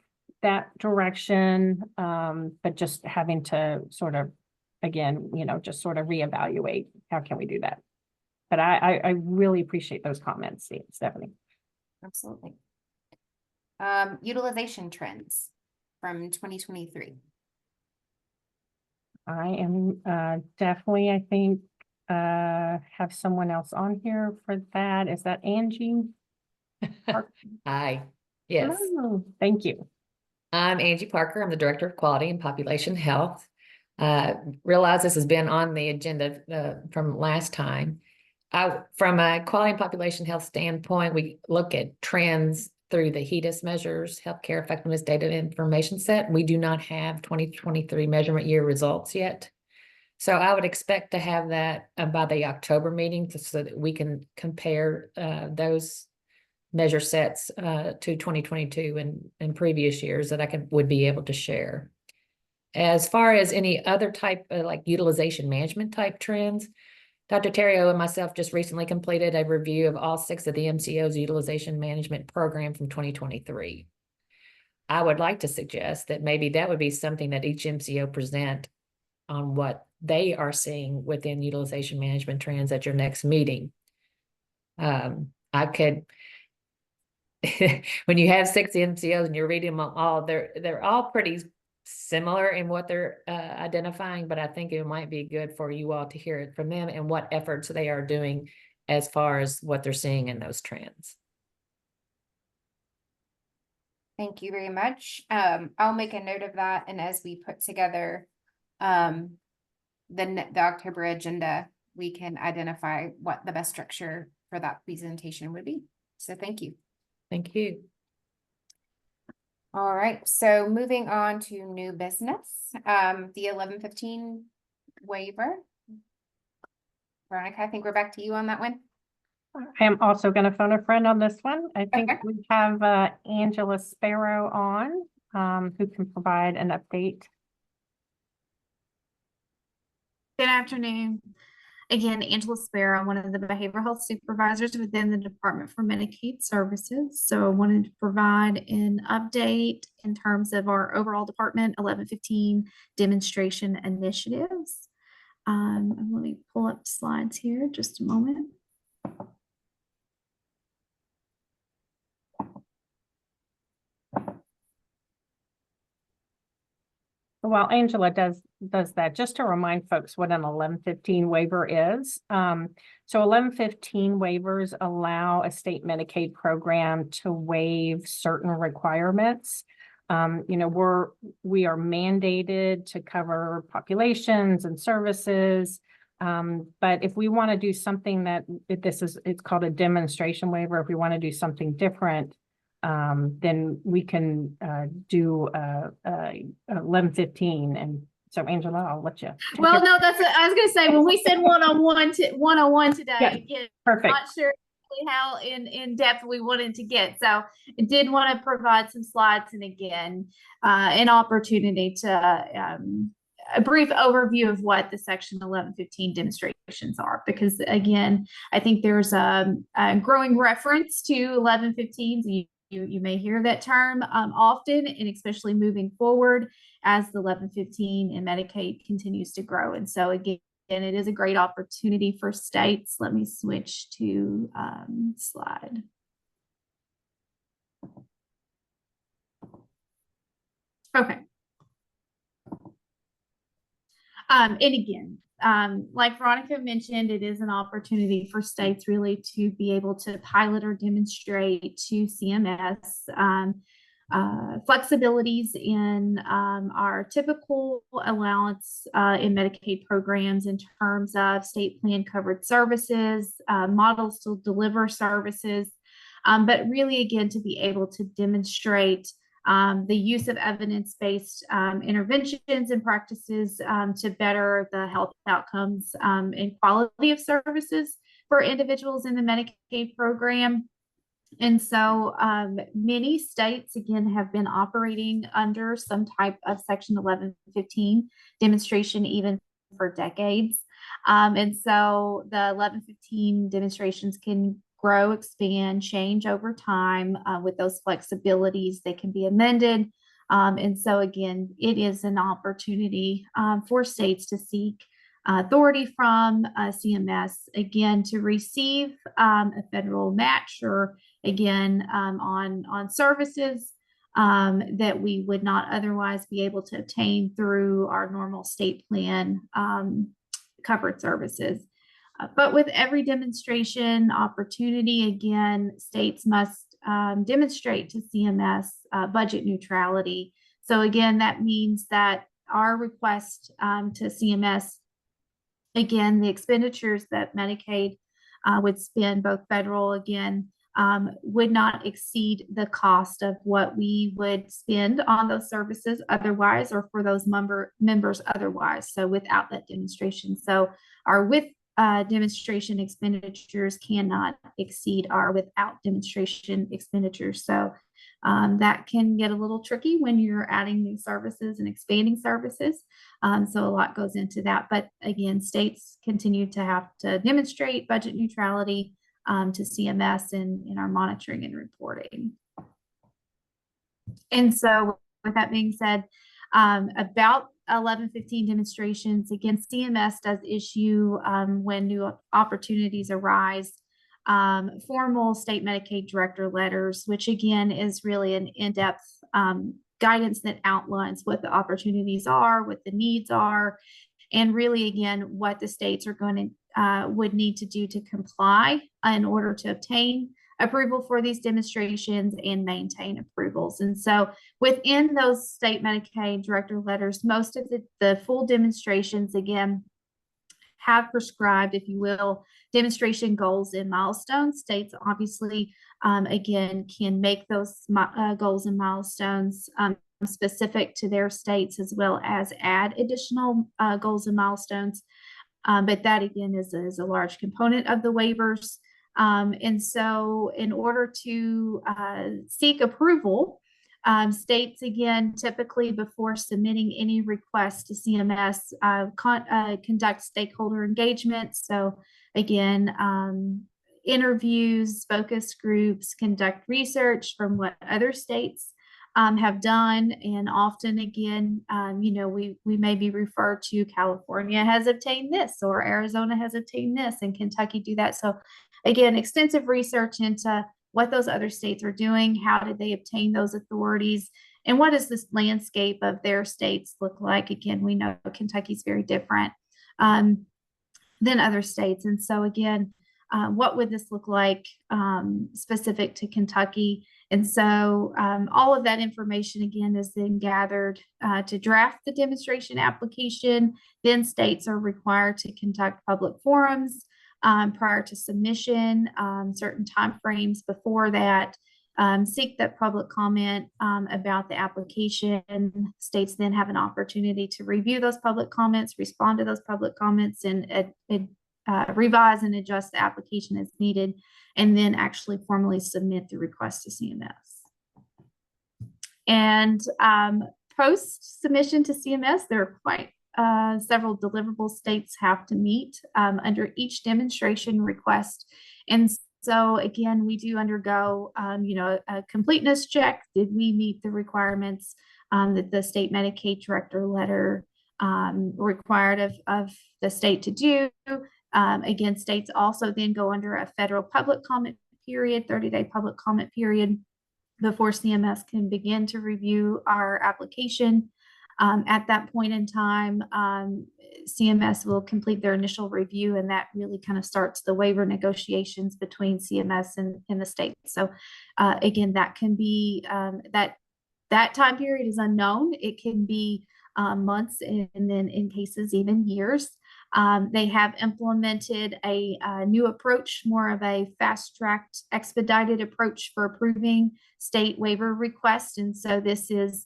S5: that direction, but just having to sort of, again, you know, just sort of reevaluate how can we do that. But I really appreciate those comments, Stephanie.
S3: Absolutely. Utilization trends from 2023.
S5: I am definitely, I think, have someone else on here for that. Is that Angie?
S8: Hi, yes.
S5: Oh, thank you.
S8: I'm Angie Parker. I'm the Director of Quality and Population Health. Realize this has been on the agenda from last time. From a quality and population health standpoint, we look at trends through the HEDIS measures, healthcare effectiveness data information set. We do not have 2023 measurement year results yet. So I would expect to have that by the October meeting so that we can compare those measure sets to 2022 and previous years that I would be able to share. As far as any other type of like utilization management type trends, Dr. Terrio and myself just recently completed a review of all 6 of the MCO's utilization management program from 2023. I would like to suggest that maybe that would be something that each MCO present on what they are seeing within utilization management trends at your next meeting. I could, when you have 6 MCOs and you're reading them all, they're all pretty similar in what they're identifying, but I think it might be good for you all to hear it from them and what efforts they are doing as far as what they're seeing in those trends.
S3: Thank you very much. I'll make a note of that, and as we put together the October agenda, we can identify what the best structure for that presentation would be. So thank you.
S8: Thank you.
S3: All right, so moving on to new business, the 1115 waiver. Veronica, I think we're back to you on that one.
S5: I am also going to phone a friend on this one. I think
S3: Okay.
S5: we have Angela Sparrow on, who can provide an update.
S9: Good afternoon. Again, Angela Sparrow, I'm one of the behavioral health supervisors within the Department for Medicaid Services. So I wanted to provide an update in terms of our overall department 1115 demonstration initiatives. Let me pull up slides here just a moment.
S5: While Angela does that, just to remind folks what an 1115 waiver is. So 1115 waivers allow a state Medicaid program to waive certain requirements. You know, we are mandated to cover populations and services. But if we want to do something it's called a demonstration waiver. If we want to do something different, then we can do 1115. And so Angela, I'll let you.
S9: Well, no, I was going to say, when we said 101 today,
S5: Yeah,
S9: again,
S5: perfect.
S9: not sure how in depth we wanted to get. So I did want to provide some slides and again, an opportunity to a brief overview of what the section 1115 demonstrations are, because again, I think there's a growing reference to 1115s. You may hear that term often, and especially moving forward as the 1115 and Medicaid continues to grow. And so again, it is a great opportunity for states. Let me switch to slide. Okay. And again, like Veronica mentioned, it is an opportunity for states really to be able to pilot or demonstrate to CMS flexibilities in our typical allowance in Medicaid programs in terms of state plan covered services, models to deliver services, but really, again, to be able to demonstrate the use of evidence-based interventions and practices to better the health outcomes and quality of services for individuals in the Medicaid program. And so many states, again, have been operating under some type of Section 1115 demonstration even for decades. And so the 1115 demonstrations can grow, expand, change over time with those flexibilities. They can be amended. And so, again, it is an opportunity for states to seek authority from CMS, again, to receive a federal match or, again, on services that we would not otherwise be able to obtain through our normal state plan covered services. But with every demonstration opportunity, again, states must demonstrate to CMS budget neutrality. So again, that means that our request to CMS, again, the expenditures that Medicaid would spend, both federal, again, would not exceed the cost of what we would spend on those services otherwise, or for those members otherwise. So without that demonstration. So our with demonstration expenditures cannot exceed our without demonstration expenditures. So that can get a little tricky when you're adding new services and expanding services. So a lot goes into that. But again, states continue to have to demonstrate budget neutrality to CMS in our monitoring and reporting. And so with that being said, about 1115 demonstrations, again, CMS does issue when new opportunities arise, formal state Medicaid director letters, which again is really an in-depth guidance that outlines what the opportunities are, what the needs are, and really, again, what the states are going to would need to do to comply in order to obtain approval for these demonstrations and maintain approvals. And so within those state Medicaid director letters, most of the full demonstrations, again, have prescribed, if you will, demonstration goals and milestones. States obviously, again, can make those goals and milestones specific to their states, as well as add additional goals and milestones. But that, again, is a large component of the waivers. And so in order to seek approval, states, again, typically before submitting any request to CMS, conduct stakeholder engagement. So again, interviews, focus groups, conduct research from what other states have done. And often, again, we may be referred to California has obtained this, or Arizona has obtained this, and Kentucky do that. So again, extensive research into what those other states are doing, how did they obtain those authorities, and what does this landscape of their states look like? Again, we know Kentucky's very different than other states. And so again, what would this look like specific to Kentucky? And so all of that information, again, is then gathered to draft the demonstration application. Then states are required to conduct public forums prior to submission, certain timeframes before that, seek that public comment about the application. States then have an opportunity to review those public comments, respond to those public comments, and revise and adjust the application as needed, and then actually formally submit the request to CMS. And post submission to CMS, there are quite several deliverables states have to meet under each demonstration request. And so again, we do undergo a completeness check. Did we meet the requirements that the state Medicaid director letter required of the state to do? Again, states also then go under a federal public comment period, 30-day public comment period, before CMS can begin to review our application. At that point in time, CMS will complete their initial review, and that really kind of starts the waiver negotiations between CMS and the state. So again, that can be that That time period is unknown. It can be months and then in cases even years. They have implemented a new approach, more of a fast-tracked, expedited approach for approving state waiver requests. And so this is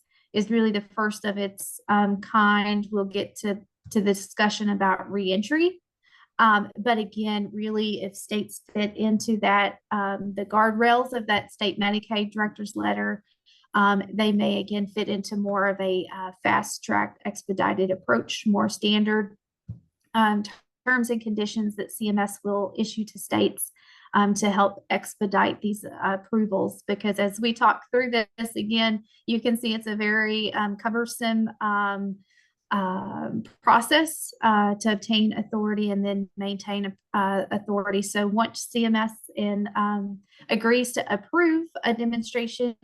S9: really the first of its kind. We'll get to the discussion about reentry. But again, really, if states fit into that, the guardrails of that state Medicaid director's letter, they may again fit into more of a fast-track, expedited approach, more standard terms and conditions that CMS will issue to states to help expedite these approvals. Because as we talk through this again, you can see it's a very cumbersome process to obtain authority and then maintain authority. So once CMS agrees to approve a demonstration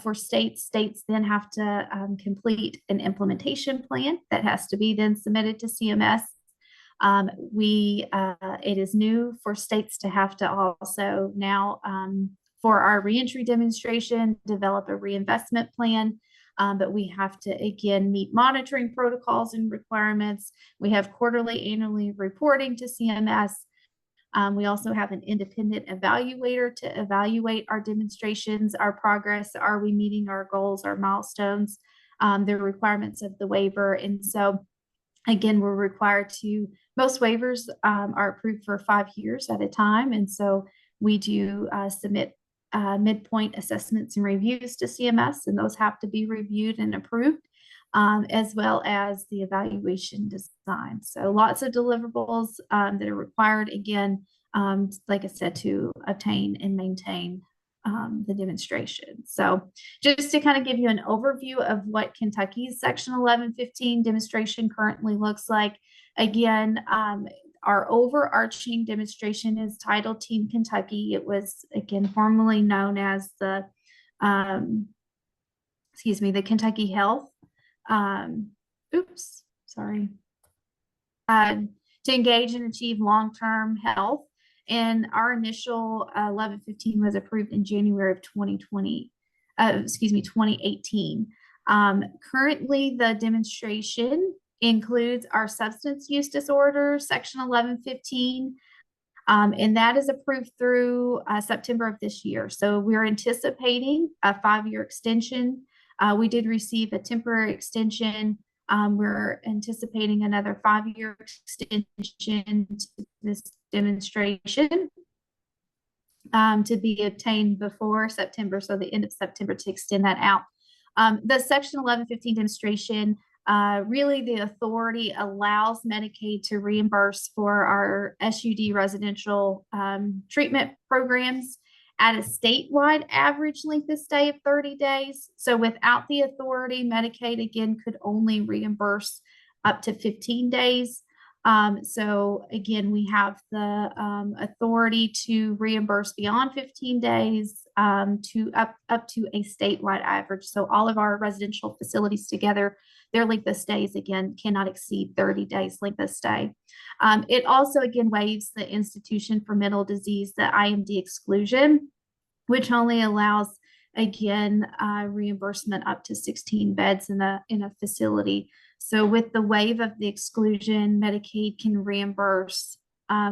S9: for states then have to complete an implementation plan that has to be then submitted to CMS. It is new for states to have to also now for our reentry demonstration develop a reinvestment plan. But we have to, again, meet monitoring protocols and requirements. We have quarterly, annually reporting to CMS. We also have an independent evaluator to evaluate our demonstrations, our progress. Are we meeting our goals, our milestones, the requirements of the waiver? And so, again, we're required to, most waivers are approved for 5 years at a time. And so we do submit midpoint assessments and reviews to CMS, and those have to be reviewed and approved, as well as the evaluation design. So lots of deliverables that are required, again, like I said, to obtain and maintain the demonstration. So just to kind of give you an overview of what Kentucky's Section 1115 demonstration currently looks like. Again, our overarching demonstration is titled Team Kentucky. It was, again, formerly known as the Kentucky Health. To engage and achieve long-term health. And our initial 1115 was approved in January of 2018. Currently, the demonstration includes our substance use disorder, Section 1115, and that is approved through September of this year. So we're anticipating a 5-year extension. We did receive a temporary extension. We're anticipating another 5-year extension to this demonstration to be obtained before September, so the end of September, to extend that out. The Section 1115 demonstration, really the authority allows Medicaid to reimburse for our SUD residential treatment programs at a statewide average length of stay of 30 days. So without the authority, Medicaid again could only reimburse up to 15 days. So again, we have the authority to reimburse beyond 15 days to up to a statewide average. So all of our residential facilities together, their length of stays again cannot exceed 30 days length of stay. It also again waives the institution for mental disease, the IMD exclusion, which only allows again reimbursement up to 16 beds in a facility. So with the waive of the exclusion, Medicaid can reimburse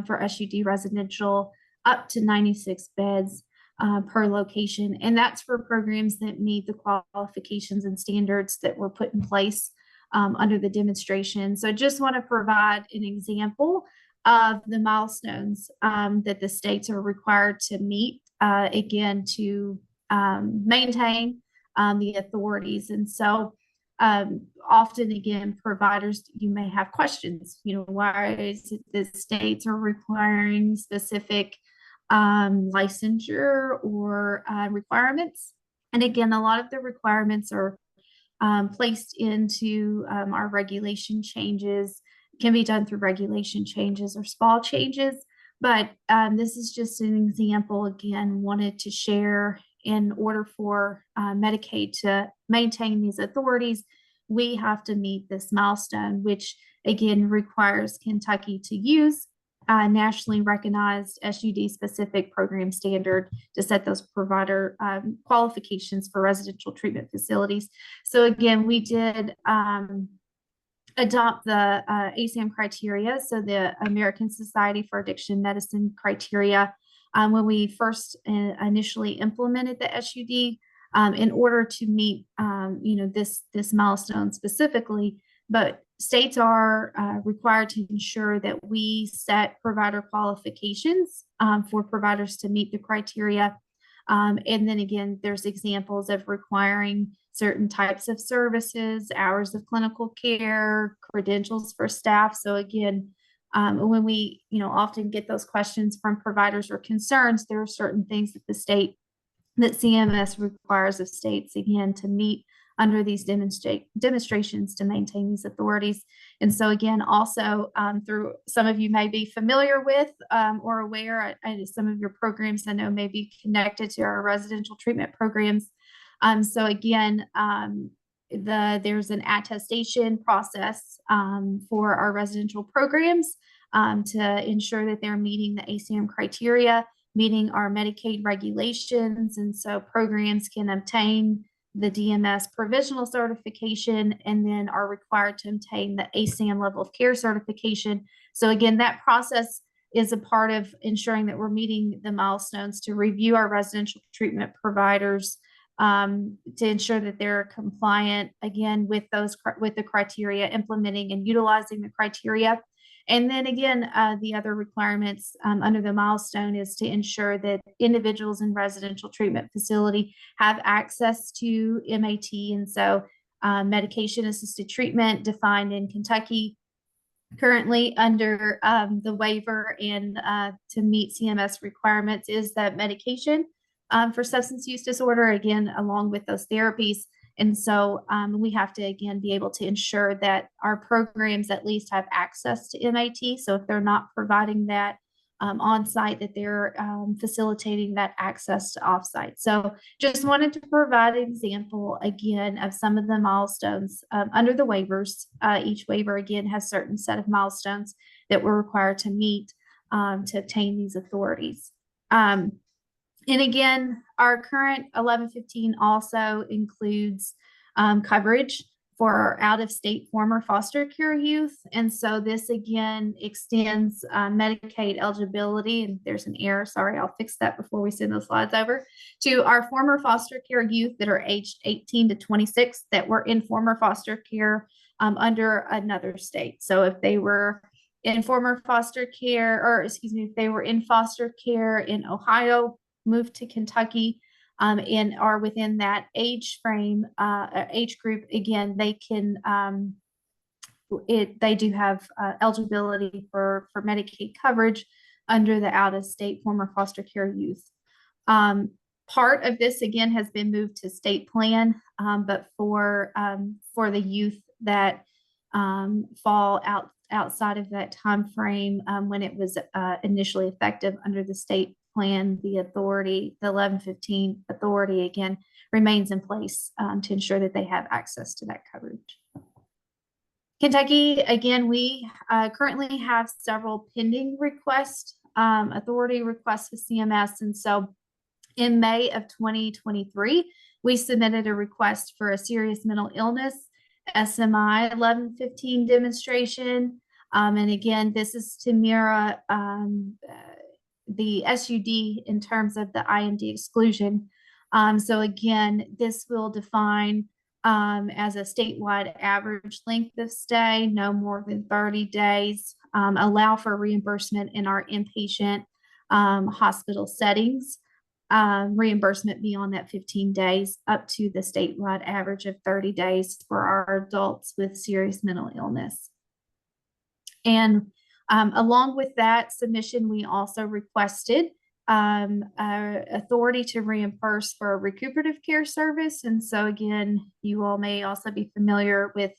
S9: for SUD residential up to 96 beds per location. And that's for programs that meet the qualifications and standards that were put in place under the demonstration. So just want to provide an example of the milestones that the states are required to meet, again, to maintain the authorities. And so often, again, providers, you may have questions, why is it the states are requiring specific licensure or requirements? And again, a lot of the requirements are placed into our regulation changes, can be done through regulation changes or SPA changes. But this is just an example, again, wanted to share. In order for Medicaid to maintain these authorities, we have to meet this milestone, which again requires Kentucky to use nationally recognized SUD-specific program standard to set those provider qualifications for residential treatment facilities. So again, we did adopt the ASAM criteria, so the American Society for Addiction Medicine criteria, when we first initially implemented the SUD, in order to meet, this milestone specifically. But states are required to ensure that we set provider qualifications for providers to meet the criteria. And then again, there's examples of requiring certain types of services, hours of clinical care, credentials for staff. So again, when we, often get those questions from providers or concerns, there are certain things that that CMS requires of states, again, to meet under these demonstrations to maintain these authorities. And so again, also through some of you may be familiar with or aware, some of your programs I know may be connected to our residential treatment programs. So again, there's an attestation process for our residential programs to ensure that they're meeting the ASAM criteria, meeting our Medicaid regulations. And so programs can obtain the DMS provisional certification and then are required to obtain the ASAM level of care certification. So again, that process is a part of ensuring that we're meeting the milestones to review our residential treatment providers to ensure that they're compliant, again, with the criteria, implementing and utilizing the criteria. And then again, the other requirements under the milestone is to ensure that individuals in residential treatment facility have access to MAT. And so medication assisted treatment defined in Kentucky currently under the waiver and to meet CMS requirements is that medication for substance use disorder, again, along with those therapies. And so we have to, again, be able to ensure that our programs at least have access to MAT. So if they're not providing that on site, that they're facilitating that access to offsite. So just wanted to provide an example, again, of some of the milestones under the waivers. Each waiver, again, has a certain set of milestones that we're required to meet to obtain these authorities. And again, our current 1115 also includes coverage for our out-of-state former foster care youth. And so this again extends Medicaid eligibility, and there's an error, sorry, I'll fix that before we send those slides over, to our former foster care youth that are aged 18 to 26 that were in former foster care under another state. So if they were in former foster care, or excuse me, if they were in foster care in Ohio, moved to Kentucky, and are within that age frame, age group, again, they can, they do have eligibility for Medicaid coverage under the out-of-state former foster care youth. Part of this, again, has been moved to state plan, but for the youth that fall outside of that time frame when it was initially effective under the state plan, the authority, the 1115 authority, again, remains in place to ensure that they have access to that coverage. Kentucky, again, we currently have several pending requests, authority requests with CMS. And so in May of 2023, we submitted a request for a serious mental illness SMI 1115 demonstration. And again, this is to mirror the SUD in terms of the IMD exclusion. So again, this will define as a statewide average length of stay, no more than 30 days, allow for reimbursement in our inpatient hospital settings, reimbursement beyond that 15 days up to the statewide average of 30 days for our adults with serious mental illness. And along with that submission, we also requested authority to reimburse for a recuperative care service. And so again, you all may also be familiar with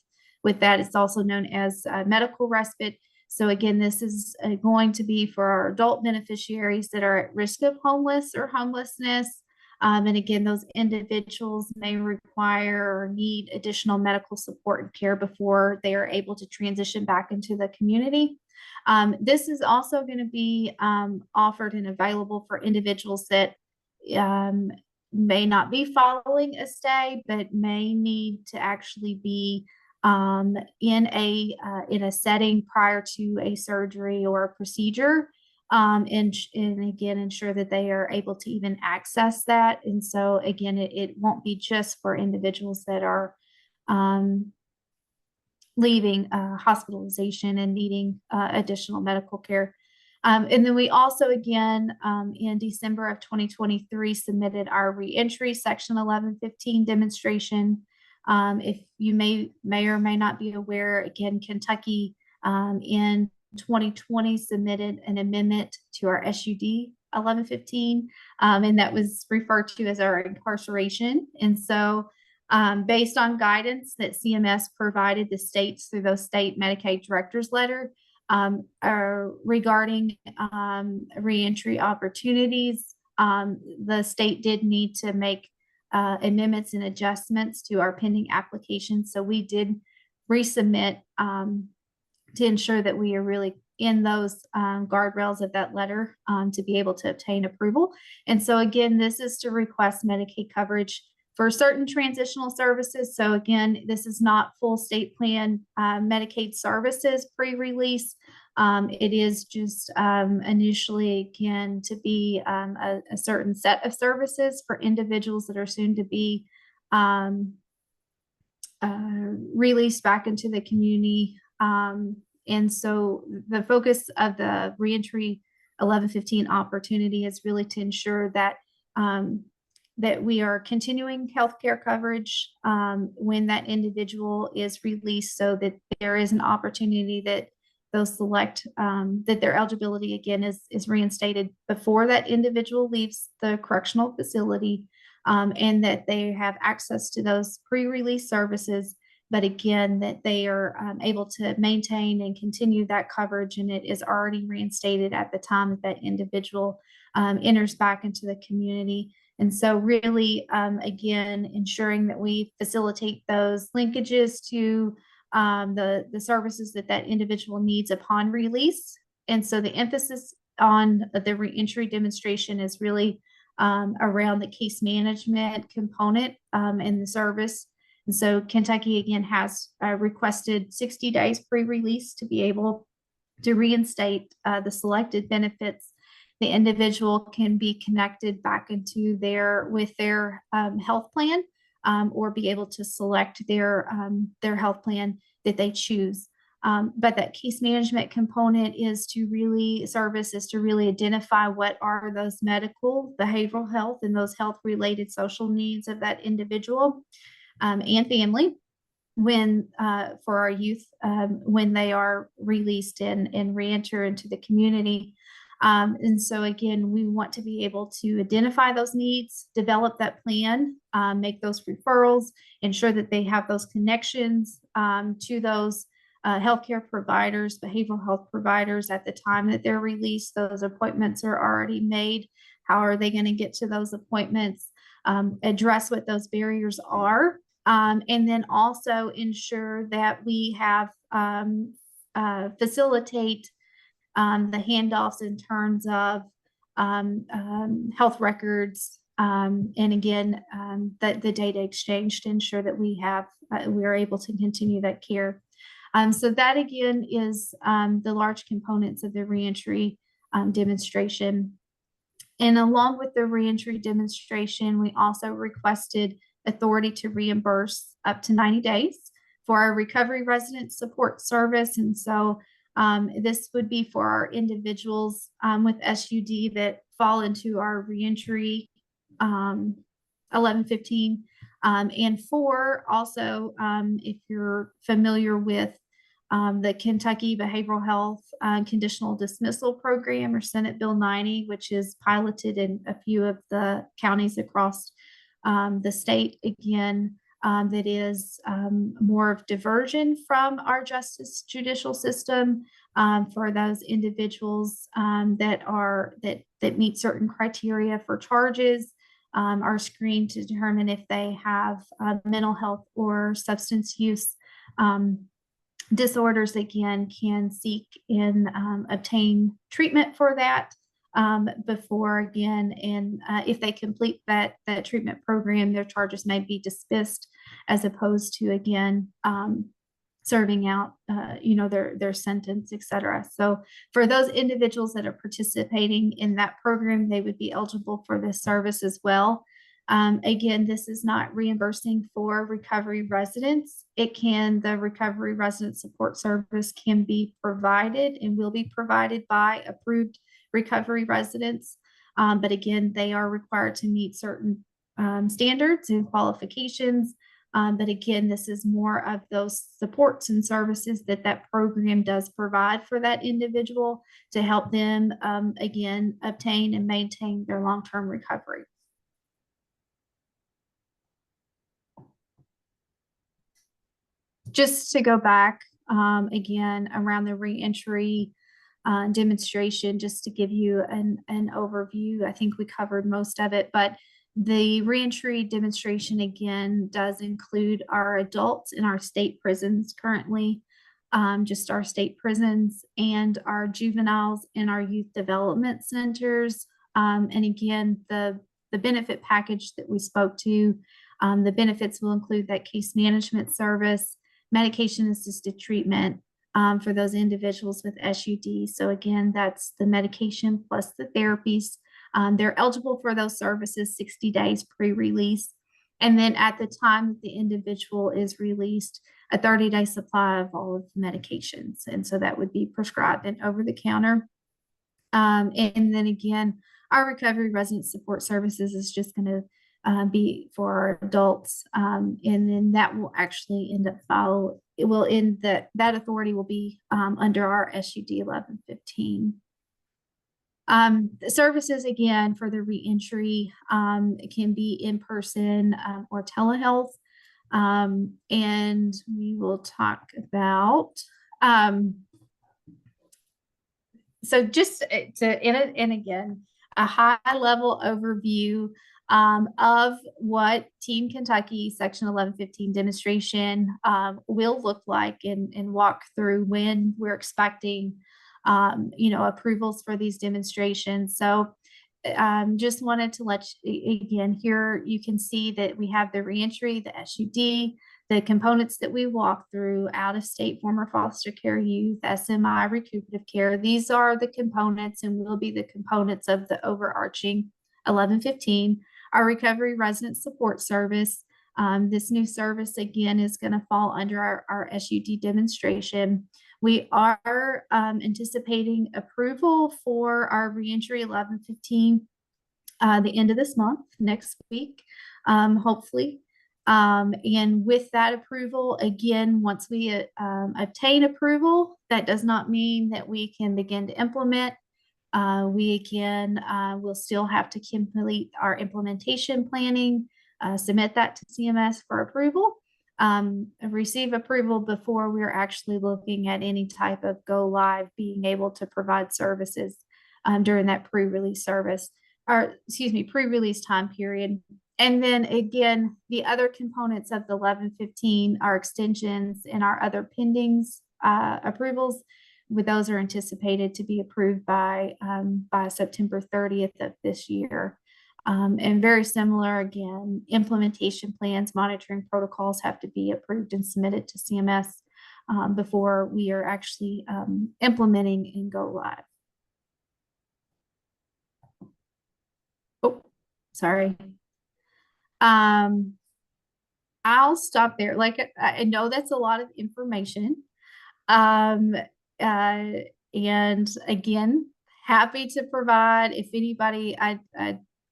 S9: that. It's also known as medical respite. So again, this is going to be for our adult beneficiaries that are at risk of homeless or homelessness, And again, those individuals may require or need additional medical support and care before they are able to transition back into the community. This is also going to be offered and available for individuals that may not be following a stay, but may need to actually be in a setting prior to a surgery or a procedure, and again ensure that they are able to even access that. And so again, it won't be just for individuals that are leaving hospitalization and needing additional medical care. And then we also, again, in December of 2023, submitted our reentry Section 1115 demonstration. If you may or may not be aware, again, Kentucky in 2020 submitted an amendment to our SUD 1115, and that was referred to as our incarceration. And so based on guidance that CMS provided the states through those state Medicaid directors letter, regarding reentry opportunities, the state did need to make amendments and adjustments to our pending application. So we did resubmit to ensure that we are really in those guardrails of that letter to be able to obtain approval. And so again, this is to request Medicaid coverage for certain transitional services. So again, this is not full state plan Medicaid services pre-release. It is just initially, again, to be a certain set of services for individuals that are soon to be released back into the community. And so the focus of the reentry 1115 opportunity is really to ensure that that we are continuing healthcare coverage when that individual is released, so that there is an opportunity that those select that their eligibility again is reinstated before that individual leaves the correctional facility, and that they have access to those pre-release services, but again, that they are able to maintain and continue that coverage, and it is already reinstated at the time that that individual enters back into the community. And so really, again, ensuring that we facilitate those linkages to the services that that individual needs upon release. And so the emphasis on the reentry demonstration is really around the case management component in the service. And so Kentucky, again, has requested 60 days pre-release to be able to reinstate the selected benefits. The individual can be connected back into their health plan, or be able to select their health plan that they choose. But that case management component is to really identify what are those medical, behavioral health, and those health related social needs of that individual and family when for our youth when they are released and reenter into the community. And so again, we want to be able to identify those needs, develop that plan, make those referrals, ensure that they have those connections to those healthcare providers, behavioral health providers at the time that they're released. Those appointments are already made. How are they going to get to those appointments? Address what those barriers are, and then also ensure that we have facilitate the handoffs in terms of health records, and again, the data exchange to ensure that we are able to continue that care. So that again is the large components of the reentry demonstration. And along with the reentry demonstration, we also requested authority to reimburse up to 90 days for our recovery resident support service. And so this would be for our individuals with SUD that fall into our reentry 1115. And for also, if you're familiar with the Kentucky Behavioral Health Conditional Dismissal Program, or Senate Bill 90, which is piloted in a few of the counties across the state, again, that is more of diversion from our judicial system for those individuals that meet certain criteria for charges, are screened to determine if they have mental health or substance use disorders, again, can seek and obtain treatment for that before, again, and if they complete that treatment program, their charges may be dismissed, as opposed to, again, serving out their sentence, etc. So for those individuals that are participating in that program, they would be eligible for this service as well. Again, this is not reimbursing for recovery residents. The recovery resident support service can be provided and will be provided by approved recovery residents. But again, they are required to meet certain standards and qualifications. But again, this is more of those supports and services that program does provide for that individual to help them, again, obtain and maintain their long-term recovery. Just to go back again around the reentry demonstration, just to give you an overview. I think we covered most of it, but the reentry demonstration again does include our adults in our state prisons currently, just our state prisons, and our juveniles in our youth development centers. And again, the benefit package that we spoke to, the benefits will include that case management service, medication assisted treatment for those individuals with SUD. So again, that's the medication plus the therapies. They're eligible for those services 60 days pre-release. And then at the time that the individual is released, a 30-day supply of all of the medications. And so that would be prescribed and over the counter. And then again, our recovery resident support services is just going to be for our adults. And then that will actually end up that authority will be under our SUD 1115. The services, again, for the reentry can be in person or telehealth. And we will talk about, so just and again, a high level overview of what Team Kentucky Section 1115 demonstration will look like, and walk through when we're expecting approvals for these demonstrations. So just wanted to let you, again, here you can see that we have the reentry, the SUD, the components that we walk through: out of state former foster care youth, SMI, recuperative care. These are the components and will be the components of the overarching 1115. Our recovery resident support service. This new service, again, is going to fall under our SUD demonstration. We are anticipating approval for our reentry 1115 the end of this month, next week, hopefully. And with that approval, again, once we obtain approval, that does not mean that we can begin to implement. We again will still have to complete our implementation planning, submit that to CMS for approval, receive approval before we're actually looking at any type of go live, being able to provide services during that pre-release pre-release time period. And then again, the other components of the 1115 are extensions and our other pendings approvals. With those are anticipated to be approved by September 30th of this year. And very similar, again, implementation plans, monitoring protocols have to be approved and submitted to CMS before we are actually implementing and go live. Oh, sorry. I'll stop there. Like, I know that's a lot of information. And again, happy to provide, if anybody, I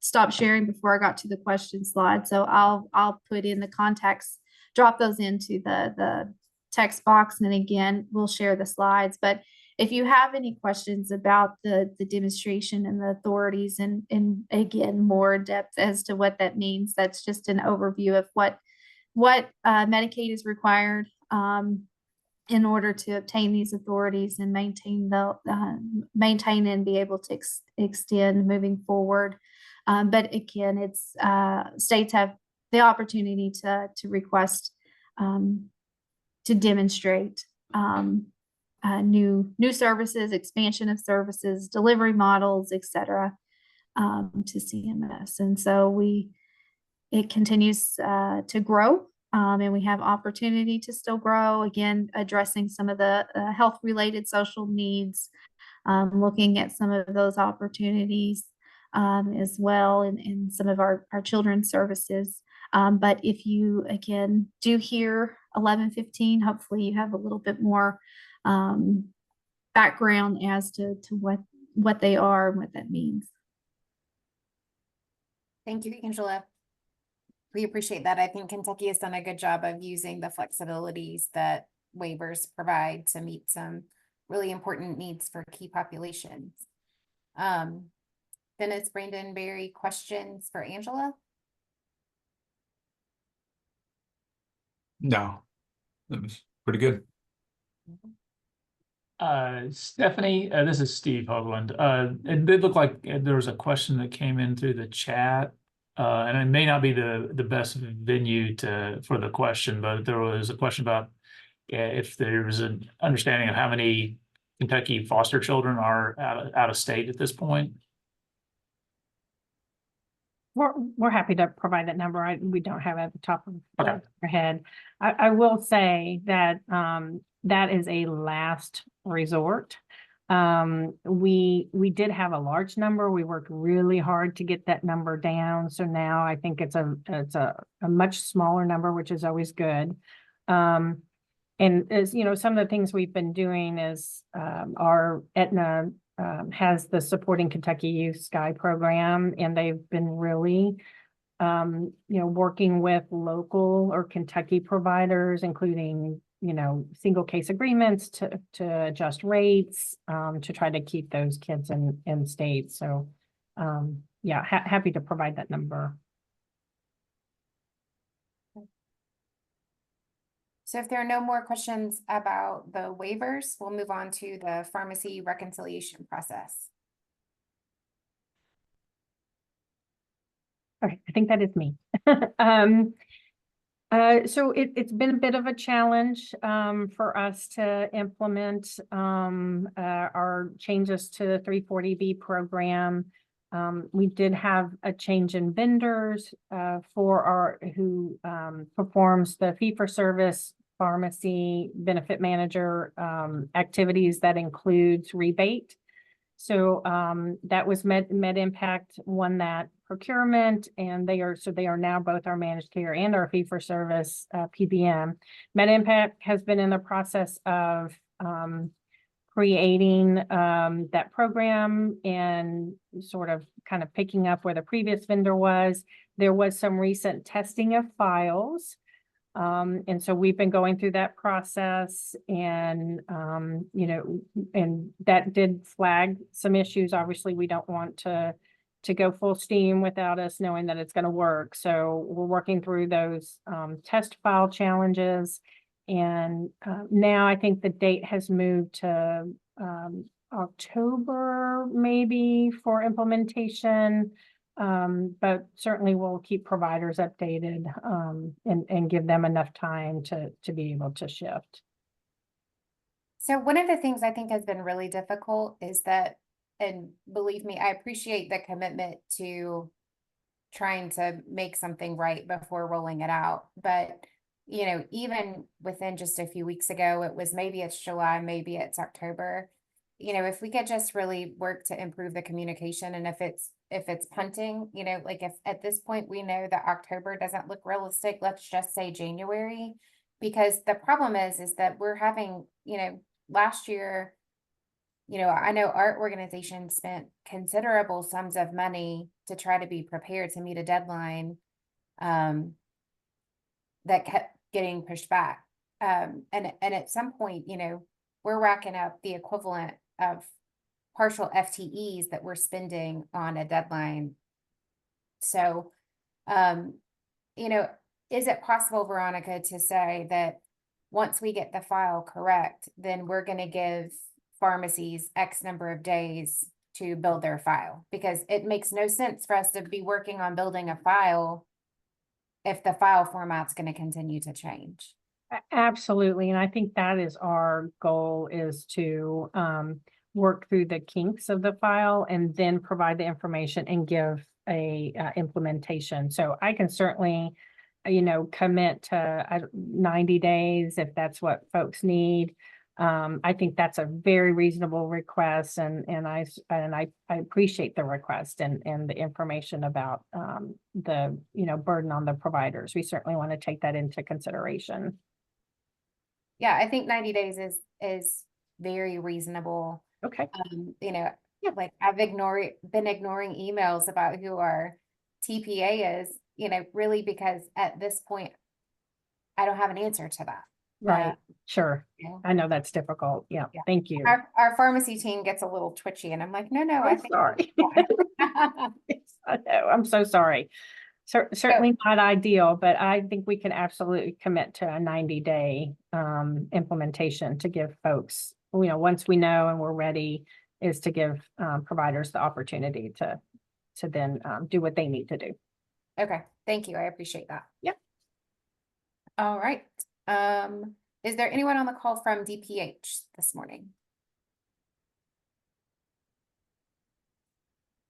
S9: stopped sharing before I got to the question slide. So I'll put in the contacts, drop those into the text box. And again, we'll share the slides. But if you have any questions about the demonstration and the authorities, and again, more in depth as to what that means, that's just an overview of what Medicaid is required in order to obtain these authorities and maintain and be able to extend moving forward. But again, it's states have the opportunity to request to demonstrate new services, expansion of services, delivery models, et cetera, to CMS. And so it continues to grow, and we have opportunity to still grow, again, addressing some of the health-related social needs, looking at some of those opportunities as well in some of our children's services. But if you, again, do hear 1115, hopefully you have a little bit more background as to what they are and what that means.
S3: Thank you, Angela. We appreciate that. I think Kentucky has done a good job of using the flexibilities that waivers provide to meet some really important needs for key populations. Dennis, Brandon, Barry, questions for Angela?
S6: No, that was pretty good.
S10: Stephanie, this is Steve Hoagland. It did look like there was a question that came in through the chat. And it may not be the best venue for the question, but there was a question about if there was an understanding of how many Kentucky foster children are out of state at this point.
S5: We're happy to provide that number. We don't have it at the top of
S10: Okay.
S5: our head. I will say that that is a last resort. We did have a large number. We worked really hard to get that number down. So now I think it's a much smaller number, which is always good. And as you know, some of the things we've been doing is our Aetna has the Supporting Kentucky Youth Sky program, and they've been really working with local or Kentucky providers, including single case agreements to adjust rates, to try to keep those kids in state. So yeah, happy to provide that number.
S3: So if there are no more questions about the waivers, we'll move on to the pharmacy reconciliation process.
S5: Okay, I think that is me. So it's been a bit of a challenge for us to implement our changes to the 340B program. We did have a change in vendors for who performs the fee-for-service pharmacy benefit manager activities that includes rebate. So that was MedImpact won that procurement, and they are now both our managed care and our fee-for-service PBM. MedImpact has been in the process of creating that program and sort of kind of picking up where the previous vendor was. There was some recent testing of files. And so we've been going through that process, and and that did flag some issues. Obviously, we don't want to go full steam without us knowing that it's going to work. So we're working through those test file challenges. And now I think the date has moved to October maybe for implementation. But certainly we'll keep providers updated and give them enough time to be able to shift.
S3: So one of the things I think has been really difficult is that, and believe me, I appreciate the commitment to trying to make something right before rolling it out. But, even within just a few weeks ago, it was maybe it's July, maybe it's October. If we could just really work to improve the communication, and if it's punting, like if at this point we know that October doesn't look realistic, let's just say January, because the problem is that we're having, last year, I know our organization spent considerable sums of money to try to be prepared to meet a deadline that kept getting pushed back. And at some point, we're racking up the equivalent of partial FTEs that we're spending on a deadline. So, is it possible, Veronica, to say that once we get the file correct, then we're going to give pharmacies X number of days to build their file, because it makes no sense for us to be working on building a file if the file format's going to continue to change.
S5: Absolutely. And I think that is our goal, is to work through the kinks of the file and then provide the information and give a implementation. So I can certainly, commit to 90 days if that's what folks need. I think that's a very reasonable request, and I appreciate the request and the information about the burden on the providers. We certainly want to take that into consideration.
S3: Yeah, I think 90 days is very reasonable.
S5: Okay.
S3: Yeah. Like I've been ignoring emails about who our TPA is, really, because at this point, I don't have an answer to that.
S5: Right. Sure.
S3: Yeah.
S5: I know that's difficult. Yeah.
S3: Yeah.
S5: Thank you.
S3: Our pharmacy team gets a little twitchy, and I'm like, no, I
S5: I'm
S3: think.
S5: sorry. I know. I'm so sorry. Certainly not ideal, but I think we can absolutely commit to a 90-day implementation to give folks, once we know and we're ready, is to give providers the opportunity to then do what they need to do.
S3: Okay, thank you. I appreciate that.
S5: Yep.
S3: All right. Is there anyone on the call from DPH this morning?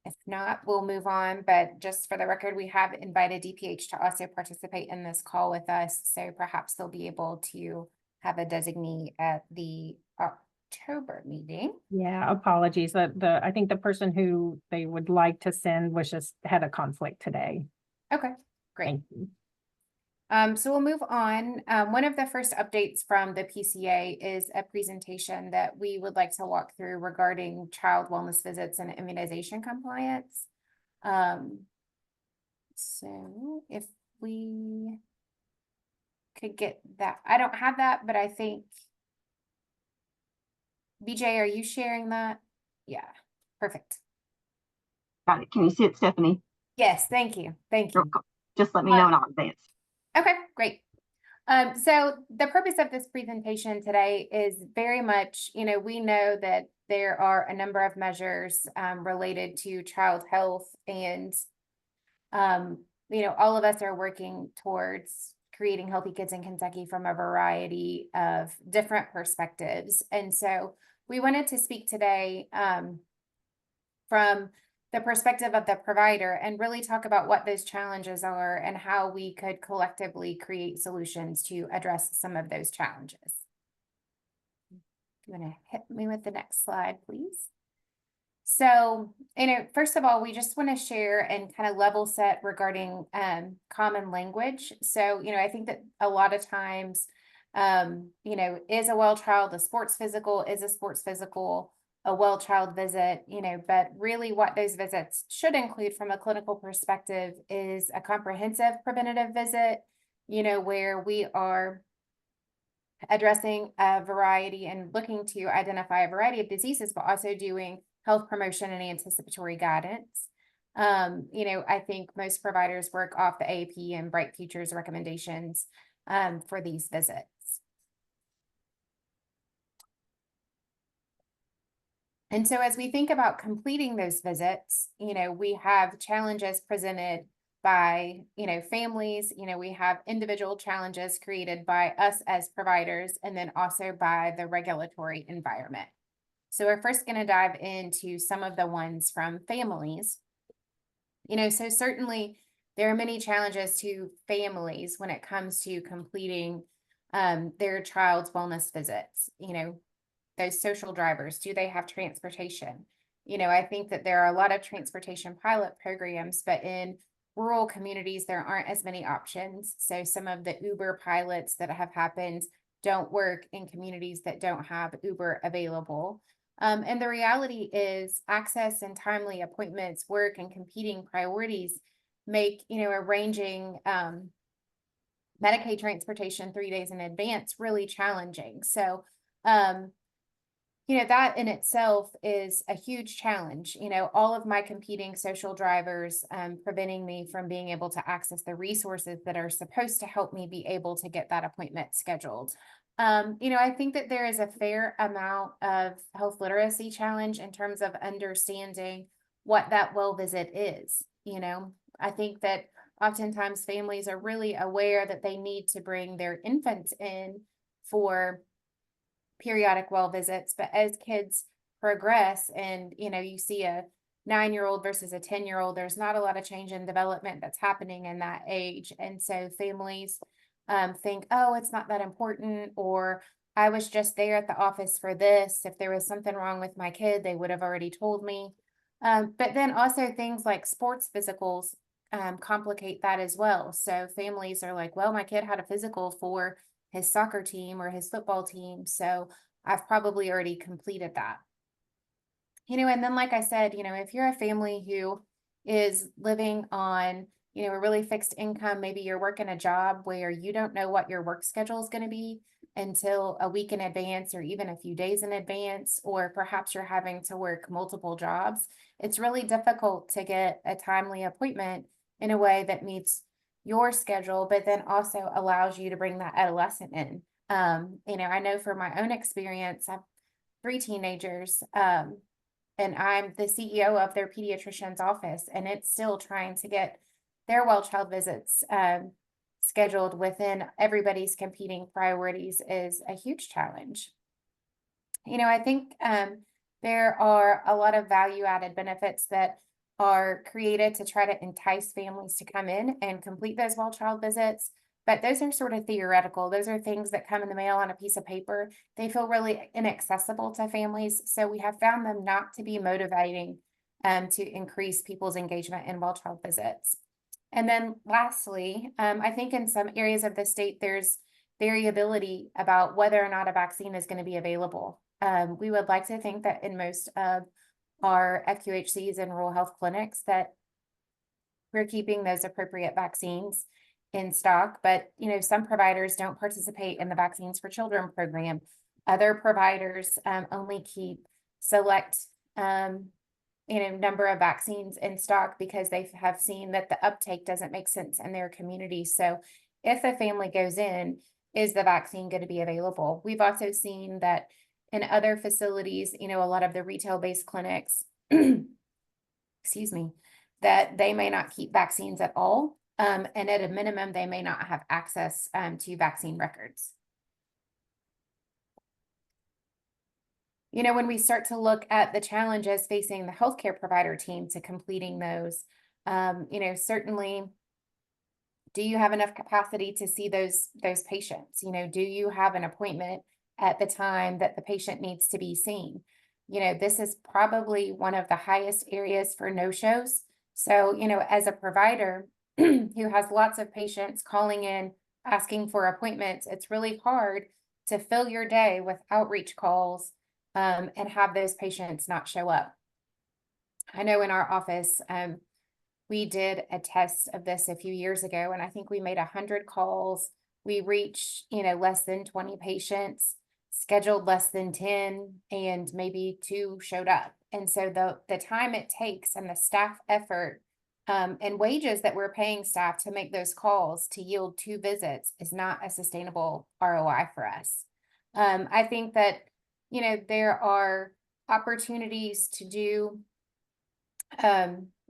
S3: If not, we'll move on, but just for the record, we have invited DPH to also participate in this call with us, so perhaps they'll be able to have a designee at the October meeting.
S5: Yeah, apologies. I think the person who they would like to send had a conflict today.
S3: Okay, great.
S5: Thank you.
S3: So we'll move on. One of the first updates from the PCA is a presentation that we would like to walk through regarding child wellness visits and immunization compliance. So if we could get that, I don't have that, but I think, BJ, are you sharing that? Yeah, perfect.
S11: Got it. Can you see it, Stephanie?
S3: Yes, thank you. Thank you.
S11: Just let me know in advance.
S3: Okay, great. So the purpose of this presentation today is very much, we know that there are a number of measures related to child health, and, all of us are working towards creating healthy kids in Kentucky from a variety of different perspectives. And so we wanted to speak today from the perspective of the provider and really talk about what those challenges are and how we could collectively create solutions to address some of those challenges. You want to hit me with the next slide, please? So, first of all, we just want to share and kind of level set regarding common language. So, I think that a lot of times, is a well child a sports physical, is a sports physical a well child visit, but really what those visits should include from a clinical perspective is a comprehensive preventative visit, where we are addressing a variety and looking to identify a variety of diseases, but also doing health promotion and anticipatory guidance. I think most providers work off the AAP and Bright Futures recommendations for these visits. And so as we think about completing those visits, we have challenges presented by, families, we have individual challenges created by us as providers, and then also by the regulatory environment. So we're first going to dive into some of the ones from families. So certainly there are many challenges to families when it comes to completing their child's wellness visits. Those social drivers, do they have transportation? I think that there are a lot of transportation pilot programs, but in rural communities, there aren't as many options. So some of the Uber pilots that have happened don't work in communities that don't have Uber available. And the reality is access and timely appointments, work, and competing priorities make, arranging Medicaid transportation 3 days in advance really challenging. So, that in itself is a huge challenge. All of my competing social drivers preventing me from being able to access the resources that are supposed to help me be able to get that appointment scheduled. I think that there is a fair amount of health literacy challenge in terms of understanding what that well visit is. I think that oftentimes families are really aware that they need to bring their infants in for periodic well visits, but as kids progress and, you see a 9-year-old versus a 10-year-old, there's not a lot of change in development that's happening in that age. And so families think, oh, it's not that important, or I was just there at the office for this. If there was something wrong with my kid, they would have already told me. But then also things like sports physicals complicate that as well. So families are like, well, my kid had a physical for his soccer team or his football team, so I've probably already completed that. And then like I said, if you're a family who is living on, a really fixed income, maybe you're working a job where you don't know what your work schedule is going to be until a week in advance or even a few days in advance, or perhaps you're having to work multiple jobs, it's really difficult to get a timely appointment in a way that meets your schedule, but then also allows you to bring that adolescent in. I know from my own experience, I have 3 teenagers, and I'm the CEO of their pediatrician's office, and it's still trying to get their well child visits scheduled within everybody's competing priorities is a huge challenge. I think there are a lot of value added benefits that are created to try to entice families to come in and complete those well child visits. But those are sort of theoretical. Those are things that come in the mail on a piece of paper. They feel really inaccessible to families. So we have found them not to be motivating to increase people's engagement in well child visits. And then lastly, I think in some areas of the state, there's variability about whether or not a vaccine is going to be available. We would like to think that in most of our FQHCs and rural health clinics that we're keeping those appropriate vaccines in stock, but some providers don't participate in the Vaccines for Children program. Other providers only keep select number of vaccines in stock because they have seen that the uptake doesn't make sense in their community. So if a family goes in, is the vaccine going to be available? We've also seen that in other facilities, a lot of the retail-based clinics, excuse me, that they may not keep vaccines at all. And at a minimum, they may not have access to vaccine records. When we start to look at the challenges facing the healthcare provider team to completing those, certainly, do you have enough capacity to see those patients? Do you have an appointment at the time that the patient needs to be seen? This is probably one of the highest areas for no-shows. So, as a provider who has lots of patients calling in, asking for appointments, it's really hard to fill your day with outreach calls and have those patients not show up. I know in our office, we did a test of this a few years ago, and I think we made 100 calls. We reached, less than 20 patients, scheduled less than 10, and maybe 2 showed up. And so the time it takes and the staff effort and wages that we're paying staff to make those calls to yield 2 visits is not a sustainable ROI for us. I think that, there are opportunities to do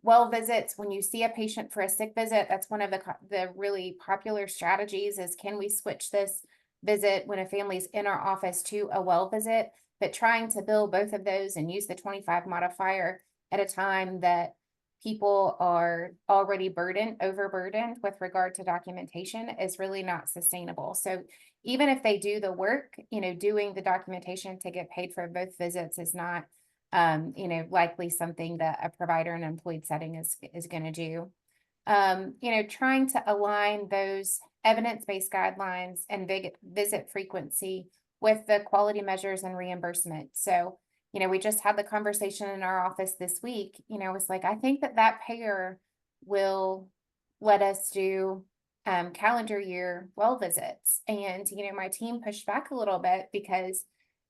S3: well visits. When you see a patient for a sick visit, that's one of the really popular strategies is, can we switch this visit when a family's in our office to a well visit, but trying to bill both of those and use the 25 modifier at a time that people are already overburdened with regard to documentation is really not sustainable. So even if they do the work, doing the documentation to get paid for both visits is not, likely something that a provider in an employed setting is going to do. Trying to align those evidence-based guidelines and visit frequency with the quality measures and reimbursement. So, we just had the conversation in our office this week, it's like, I think that payer will let us do calendar year well visits. And, my team pushed back a little bit because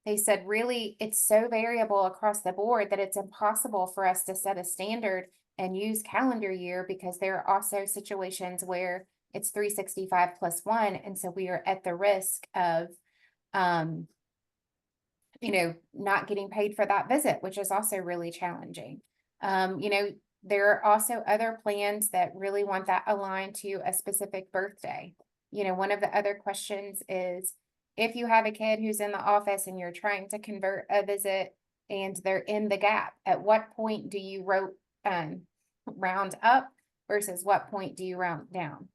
S3: they said, really, it's so variable across the board that it's impossible for us to set a standard and use calendar year, because there are also situations where it's 365 plus 1. And so we are at the risk of not getting paid for that visit, which is also really challenging. There are also other plans that really want that aligned to a specific birthday. One of the other questions is, if you have a kid who's in the office and you're trying to convert a visit and they're in the gap, at what point do you round up versus what point do you round down?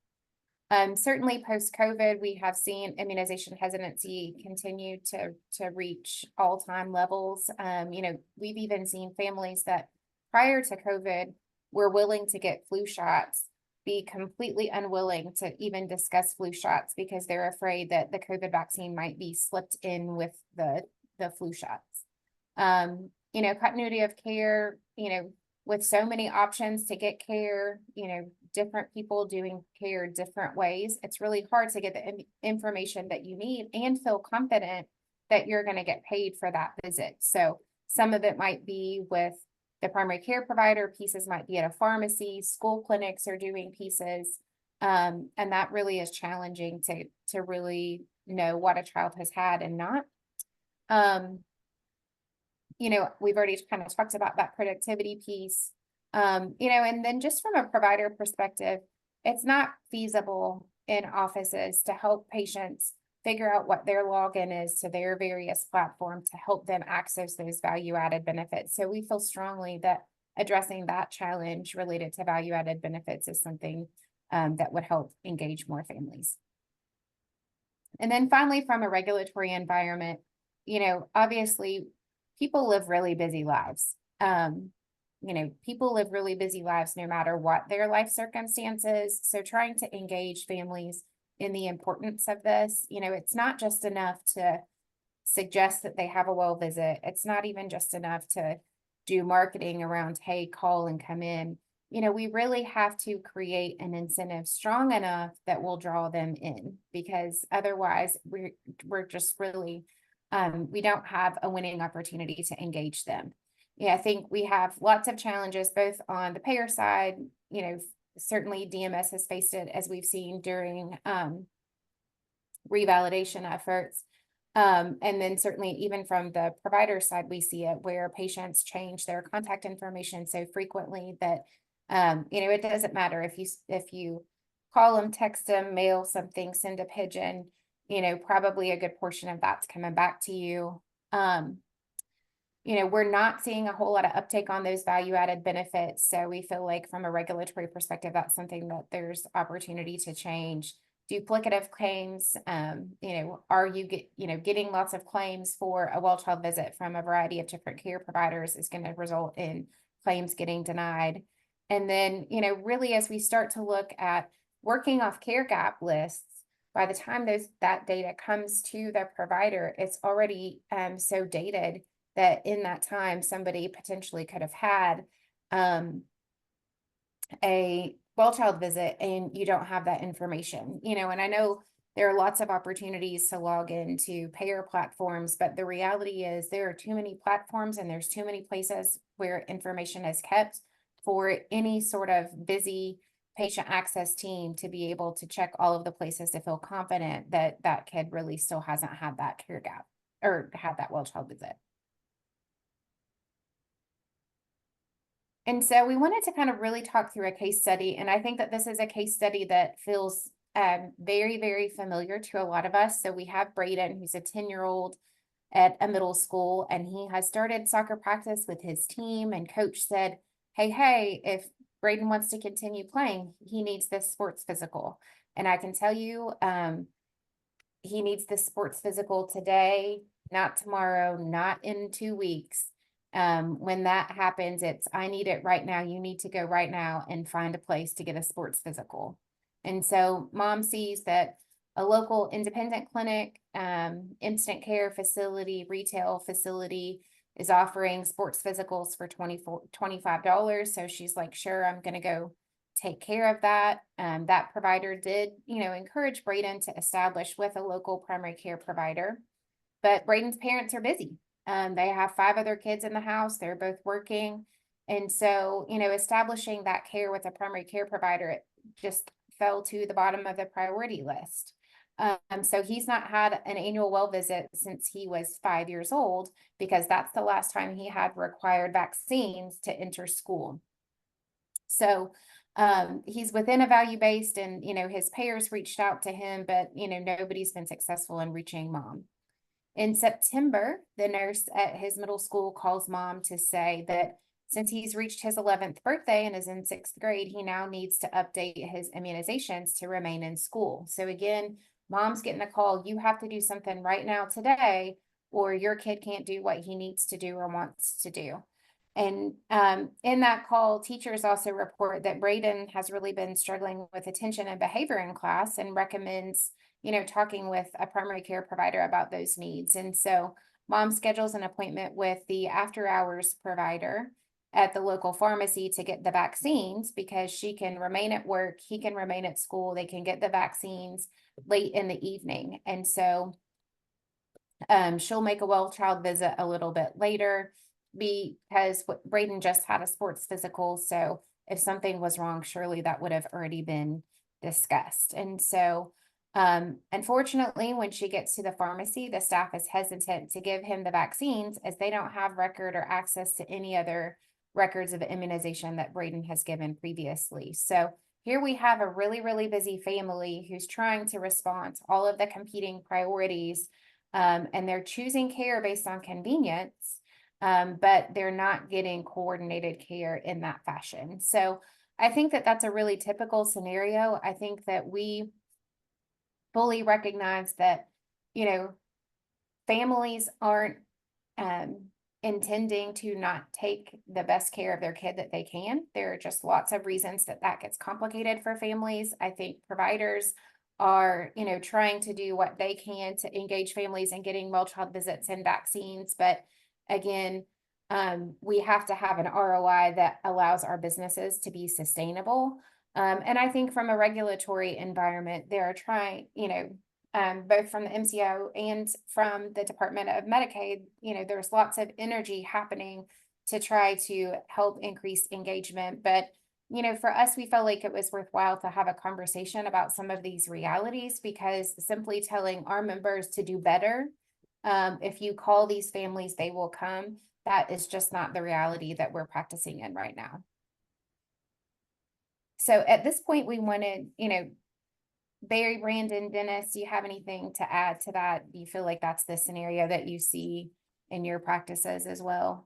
S3: Certainly post-COVID, we have seen immunization hesitancy continue to reach all-time levels. We've even seen families that prior to COVID were willing to get flu shots be completely unwilling to even discuss flu shots because they're afraid that the COVID vaccine might be slipped in with the flu shots. Continuity of care, with so many options to get care, different people doing care different ways, it's really hard to get the information that you need and feel confident that you're going to get paid for that visit. So some of it might be with the primary care provider, pieces might be at a pharmacy, school clinics are doing pieces. And that really is challenging to really know what a child has had and not. We've already kind of talked about that productivity piece. And then just from a provider perspective, it's not feasible in offices to help patients figure out what their login is to their various platforms to help them access those value-added benefits. So we feel strongly that addressing that challenge related to value-added benefits is something that would help engage more families. And then finally, from a regulatory environment, obviously people live really busy lives. People live really busy lives no matter what their life circumstances. So trying to engage families in the importance of this, it's not just enough to suggest that they have a well visit. It's not even just enough to do marketing around, hey, call and come in. We really have to create an incentive strong enough that will draw them in, because otherwise we're just really, we don't have a winning opportunity to engage them. I think we have lots of challenges, both on the payer side, certainly DMS has faced it, as we've seen during revalidation efforts. And then certainly even from the provider side, we see it where patients change their contact information so frequently that, it doesn't matter if you call them, text them, mail something, send a pigeon, probably a good portion of that's coming back to you. We're not seeing a whole lot of uptake on those value-added benefits. So we feel like from a regulatory perspective, that's something that there's opportunity to change. Duplicative claims, are you getting lots of claims for a well-child visit from a variety of different care providers is going to result in claims getting denied. And then, really, as we start to look at working off care gap lists, by the time that data comes to the provider, it's already so dated that in that time, somebody potentially could have had a well-child visit and you don't have that information, and I know there are lots of opportunities to log into payer platforms, but the reality is there are too many platforms and there's too many places where information is kept for any sort of busy patient access team to be able to check all of the places to feel confident that that kid really still hasn't had that care gap or had that well-child visit. And so we wanted to kind of really talk through a case study. And I think that this is a case study that feels very, very familiar to a lot of us. So we have Braden, who's a 10-year-old at a middle school, and he has started soccer practice with his team, and coach said, hey, if Braden wants to continue playing, he needs this sports physical. And I can tell you, he needs this sports physical today, not tomorrow, not in 2 weeks. When that happens, it's, I need it right now. You need to go right now and find a place to get a sports physical. And so mom sees that a local independent clinic, instant care facility, retail facility is offering sports physicals for $25. So she's like, sure, I'm going to go take care of that. That provider did, encourage Braden to establish with a local primary care provider, but Braden's parents are busy. They have 5 other kids in the house. They're both working. And so, establishing that care with a primary care provider, it just fell to the bottom of the priority list. So he's not had an annual well visit since he was 5 years old, because that's the last time he had required vaccines to enter school. So he's within a value-based, and, his payers reached out to him, but, nobody's been successful in reaching mom. In September, the nurse at his middle school calls mom to say that since he's reached his 11th birthday and is in 6th grade, he now needs to update his immunizations to remain in school. So again, mom's getting a call, you have to do something right now today, or your kid can't do what he needs to do or wants to do. And in that call, teachers also report that Braden has really been struggling with attention and behavior in class, and recommends, talking with a primary care provider about those needs. And so mom schedules an appointment with the after hours provider at the local pharmacy to get the vaccines, because she can remain at work, he can remain at school, they can get the vaccines late in the evening. And so she'll make a well child visit a little bit later, because Braden just had a sports physical. So if something was wrong, surely that would have already been discussed. And so unfortunately, when she gets to the pharmacy, the staff is hesitant to give him the vaccines, as they don't have record or access to any other records of immunization that Braden has given previously. So here we have a really, really busy family who's trying to respond to all of the competing priorities, and they're choosing care based on convenience. But they're not getting coordinated care in that fashion. So I think that that's a really typical scenario. I think that we fully recognize that, families aren't intending to not take the best care of their kid that they can. There are just lots of reasons that gets complicated for families. I think providers are, trying to do what they can to engage families in getting well child visits and vaccines. But again, we have to have an ROI that allows our businesses to be sustainable. And I think from a regulatory environment, they're trying, both from the MCO and from the Department of Medicaid, there's lots of energy happening to try to help increase engagement. But, for us, we felt like it was worthwhile to have a conversation about some of these realities, because simply telling our members to do better, if you call these families, they will come. That is just not the reality that we're practicing in right now. So at this point, we wanted, Barry, Brandon, Dennis, do you have anything to add to that? Do you feel like that's the scenario that you see in your practices as well?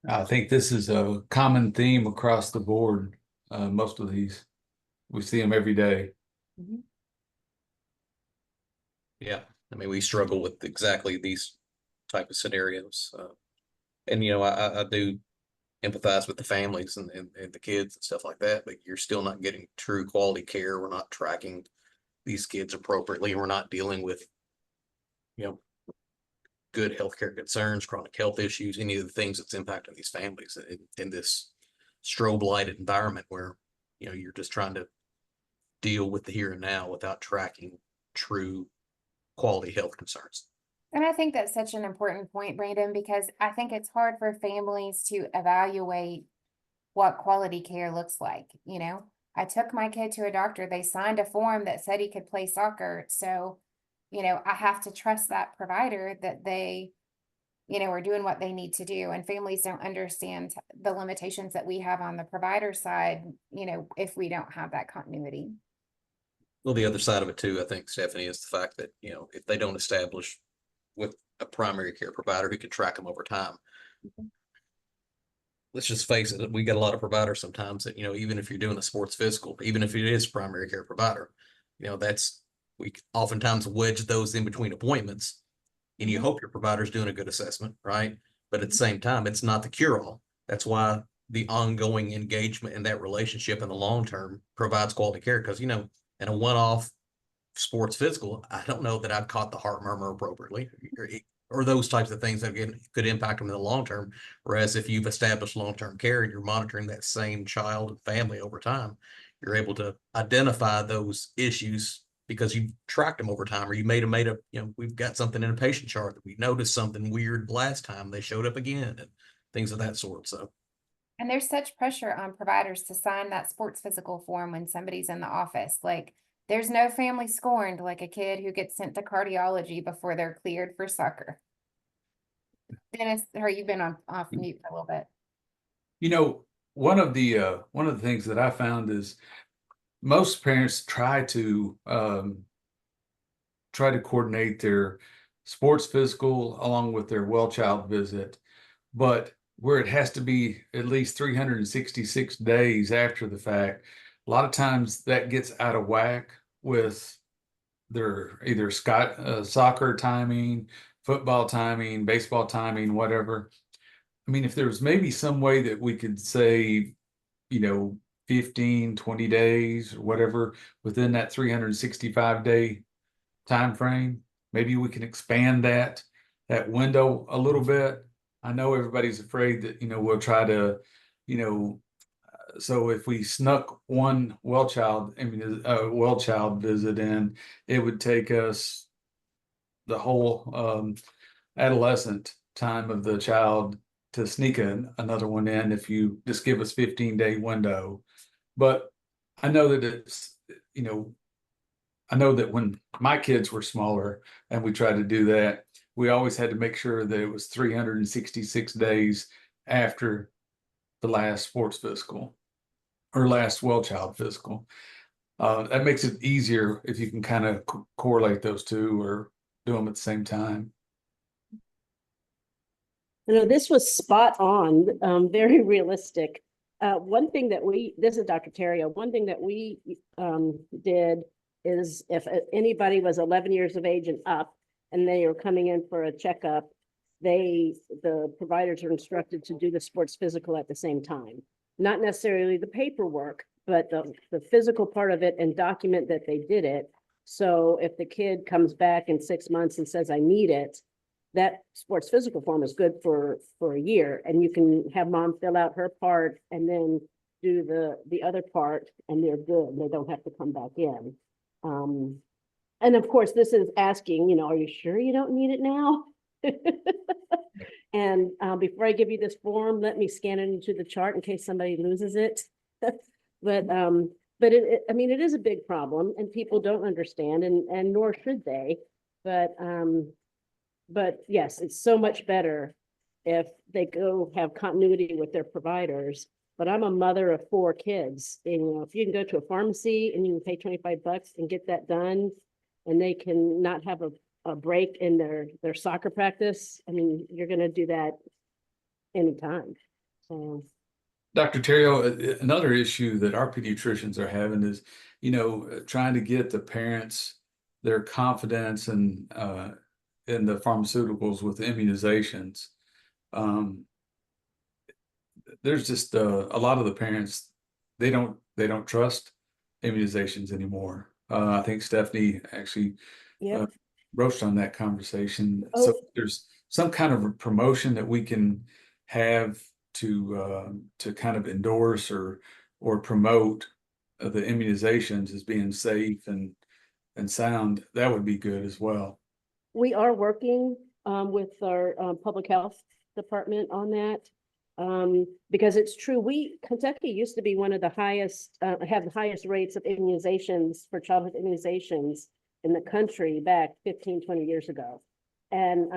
S6: I think this is a common theme across the board. Most of these, we see them every day.
S3: Mm-hmm.
S7: Yeah, I mean, we struggle with exactly these type of scenarios. And, I do empathize with the families and the kids and stuff like that, but you're still not getting true quality care. We're not tracking these kids appropriately. We're not dealing with, good healthcare concerns, chronic health issues, any of the things that's impacting these families in this strobe lighted environment where, you're just trying to deal with the here and now without tracking true quality health concerns.
S3: And I think that's such an important point, Brandon, because I think it's hard for families to evaluate what quality care looks like. I took my kid to a doctor, they signed a form that said he could play soccer. So, I have to trust that provider that they, are doing what they need to do. And families don't understand the limitations that we have on the provider side, if we don't have that continuity.
S7: Well, the other side of it too, I think, Stephanie, is the fact that, if they don't establish with a primary care provider who can track them over time. Let's just face it, we got a lot of providers sometimes that, even if you're doing a sports physical, even if it is primary care provider, we oftentimes wedge those in between appointments, and you hope your provider's doing a good assessment, right? But at the same time, it's not the cure-all. That's why the ongoing engagement in that relationship in the long term provides quality care. Because, in a one-off sports physical, I don't know that I've caught the heart murmur appropriately, or those types of things that again could impact them in the long term. Whereas if you've established long-term care and you're monitoring that same child and family over time, you're able to identify those issues because you've tracked them over time, or you made a, we've got something in a patient chart that we noticed something weird last time they showed up again, and things of that sort. So
S3: And there's such pressure on providers to sign that sports physical form when somebody's in the office. Like, there's no family scorned like a kid who gets sent to cardiology before they're cleared for soccer. Dennis, or you've been off mute for a little bit.
S6: You know, one of the things that I found is most parents try to coordinate their sports physical along with their well child visit, but where it has to be at least 366 days after the fact, a lot of times that gets out of whack with their either soccer timing, football timing, baseball timing, whatever. I mean, if there was maybe some way that we could say, 15, 20 days or whatever within that 365-day time frame, maybe we can expand that window a little bit. I know everybody's afraid that, we'll try to, so if we snuck one well child visit in, it would take us the whole adolescent time of the child to sneak another one in if you just give us 15-day window. But I know that it's, I know that when my kids were smaller and we tried to do that, we always had to make sure that it was 366 days after the last sports physical or last well child physical. That makes it easier if you can kind of correlate those two or do them at the same time.
S12: This was spot on, very realistic. One thing that this is Dr. Terrio, one thing that we did is if anybody was 11 years of age and up and they were coming in for a checkup, the providers are instructed to do the sports physical at the same time. Not necessarily the paperwork, but the physical part of it and document that they did it. So if the kid comes back in 6 months and says, I need it, that sports physical form is good for a year, and you can have mom fill out her part and then do the other part, and they're good. They don't have to come back in. And of course, this is asking, are you sure you don't need it now? And before I give you this form, let me scan it into the chart in case somebody loses it. But I mean, it is a big problem, and people don't understand, and nor should they. But yes, it's so much better if they go have continuity with their providers. But I'm a mother of 4 kids, and if you can go to a pharmacy and you can pay $25 and get that done, and they can not have a break in their soccer practice, I mean, you're going to do that anytime. So,
S6: Dr. Terrio, another issue that our pediatricians are having is, trying to get the parents their confidence in the pharmaceuticals with immunizations. There's just a lot of the parents, they don't trust immunizations anymore. I think Stephanie actually broached on that conversation.
S12: Oh.
S6: So there's some kind of a promotion that we can have to kind of endorse or promote the immunizations as being safe and sound. That would be good as well.
S12: we are working with our public health department on that. Because it's true, Kentucky used to be one of the highest, have the highest rates of immunizations for childhood immunizations in the country back 15, 20 years ago. And,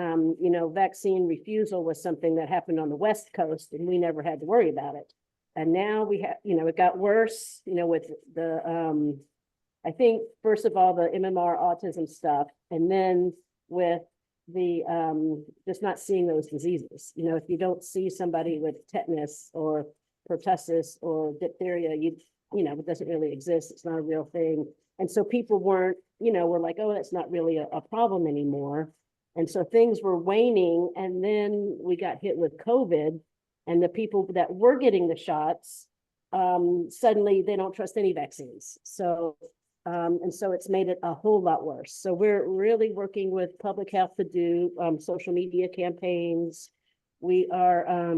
S12: vaccine refusal was something that happened on the West Coast, and we never had to worry about it. And now we have, it got worse, with the, I think, first of all, the MMR autism stuff, and then with the just not seeing those diseases. If you don't see somebody with tetanus or pertussis or diphtheria, it doesn't really exist. It's not a real thing. And so people weren't, were like, oh, that's not really a problem anymore. And so things were waning, and then we got hit with COVID, and the people that were getting the shots, suddenly they don't trust any vaccines. So and so it's made it a whole lot worse. So we're really working with public health to do social media campaigns. We are,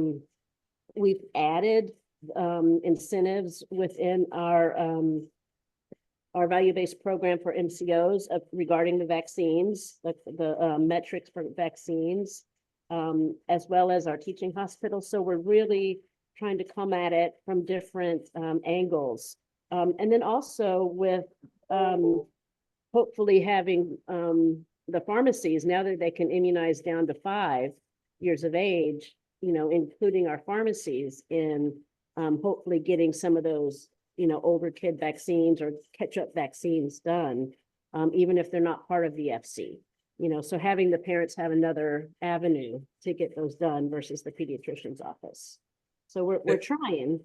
S12: we've added incentives within our value-based program for MCOs regarding the vaccines, like the metrics for vaccines, as well as our teaching hospitals. So we're really trying to come at it from different angles. And then also with hopefully having the pharmacies, now that they can immunize down to 5 years of age, you know, including our pharmacies in hopefully getting some of those, you know, older kid vaccines or catch-up vaccines done, even if they're not part of the FC. You know, so having the parents have another avenue to get those done versus the pediatrician's office. So we're trying.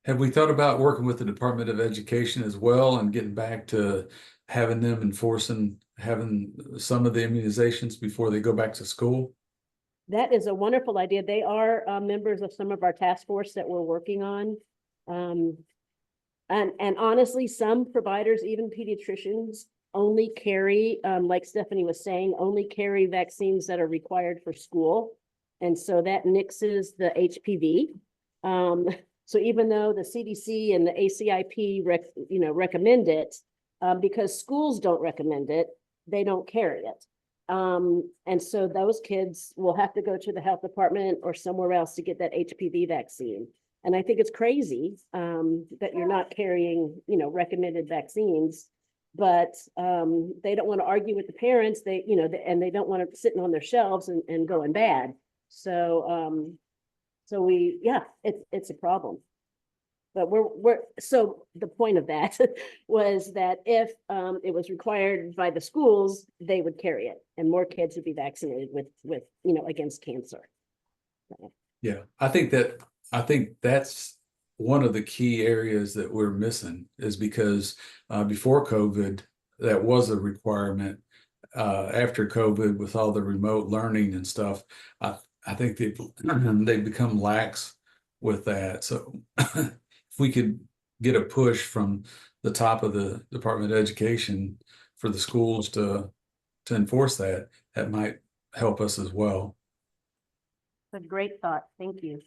S6: Have we thought about working with the Department of Education as well and getting back to having them enforcing, having some of the immunizations before they go back to school?
S12: That is a wonderful idea. They are members of some of our task force that we're working on. And honestly, some providers, even pediatricians, only carry, like Stephanie was saying, only carry vaccines that are required for school. And so that nixes the HPV. So even though the CDC and the ACIP recommend it, because schools don't recommend it, they don't carry it. And so those kids will have to go to the health department or somewhere else to get that HPV vaccine. And I think it's crazy that you're not carrying, you know, recommended vaccines, but they don't want to argue with the parents. They, you know, and they don't want to sitting on their shelves and going bad. So, so it's a problem. But so the point of that was that if it was required by the schools, they would carry it and more kids would be vaccinated with, you know, against cancer.
S6: Yeah, I think that's one of the key areas that we're missing is because before COVID, that was a requirement. After COVID, with all the remote learning and stuff, I think they've become lax with that. So if we could get a push from the top of the Department of Education for the schools to enforce that, that might help us as well.
S12: A great thought. Thank you.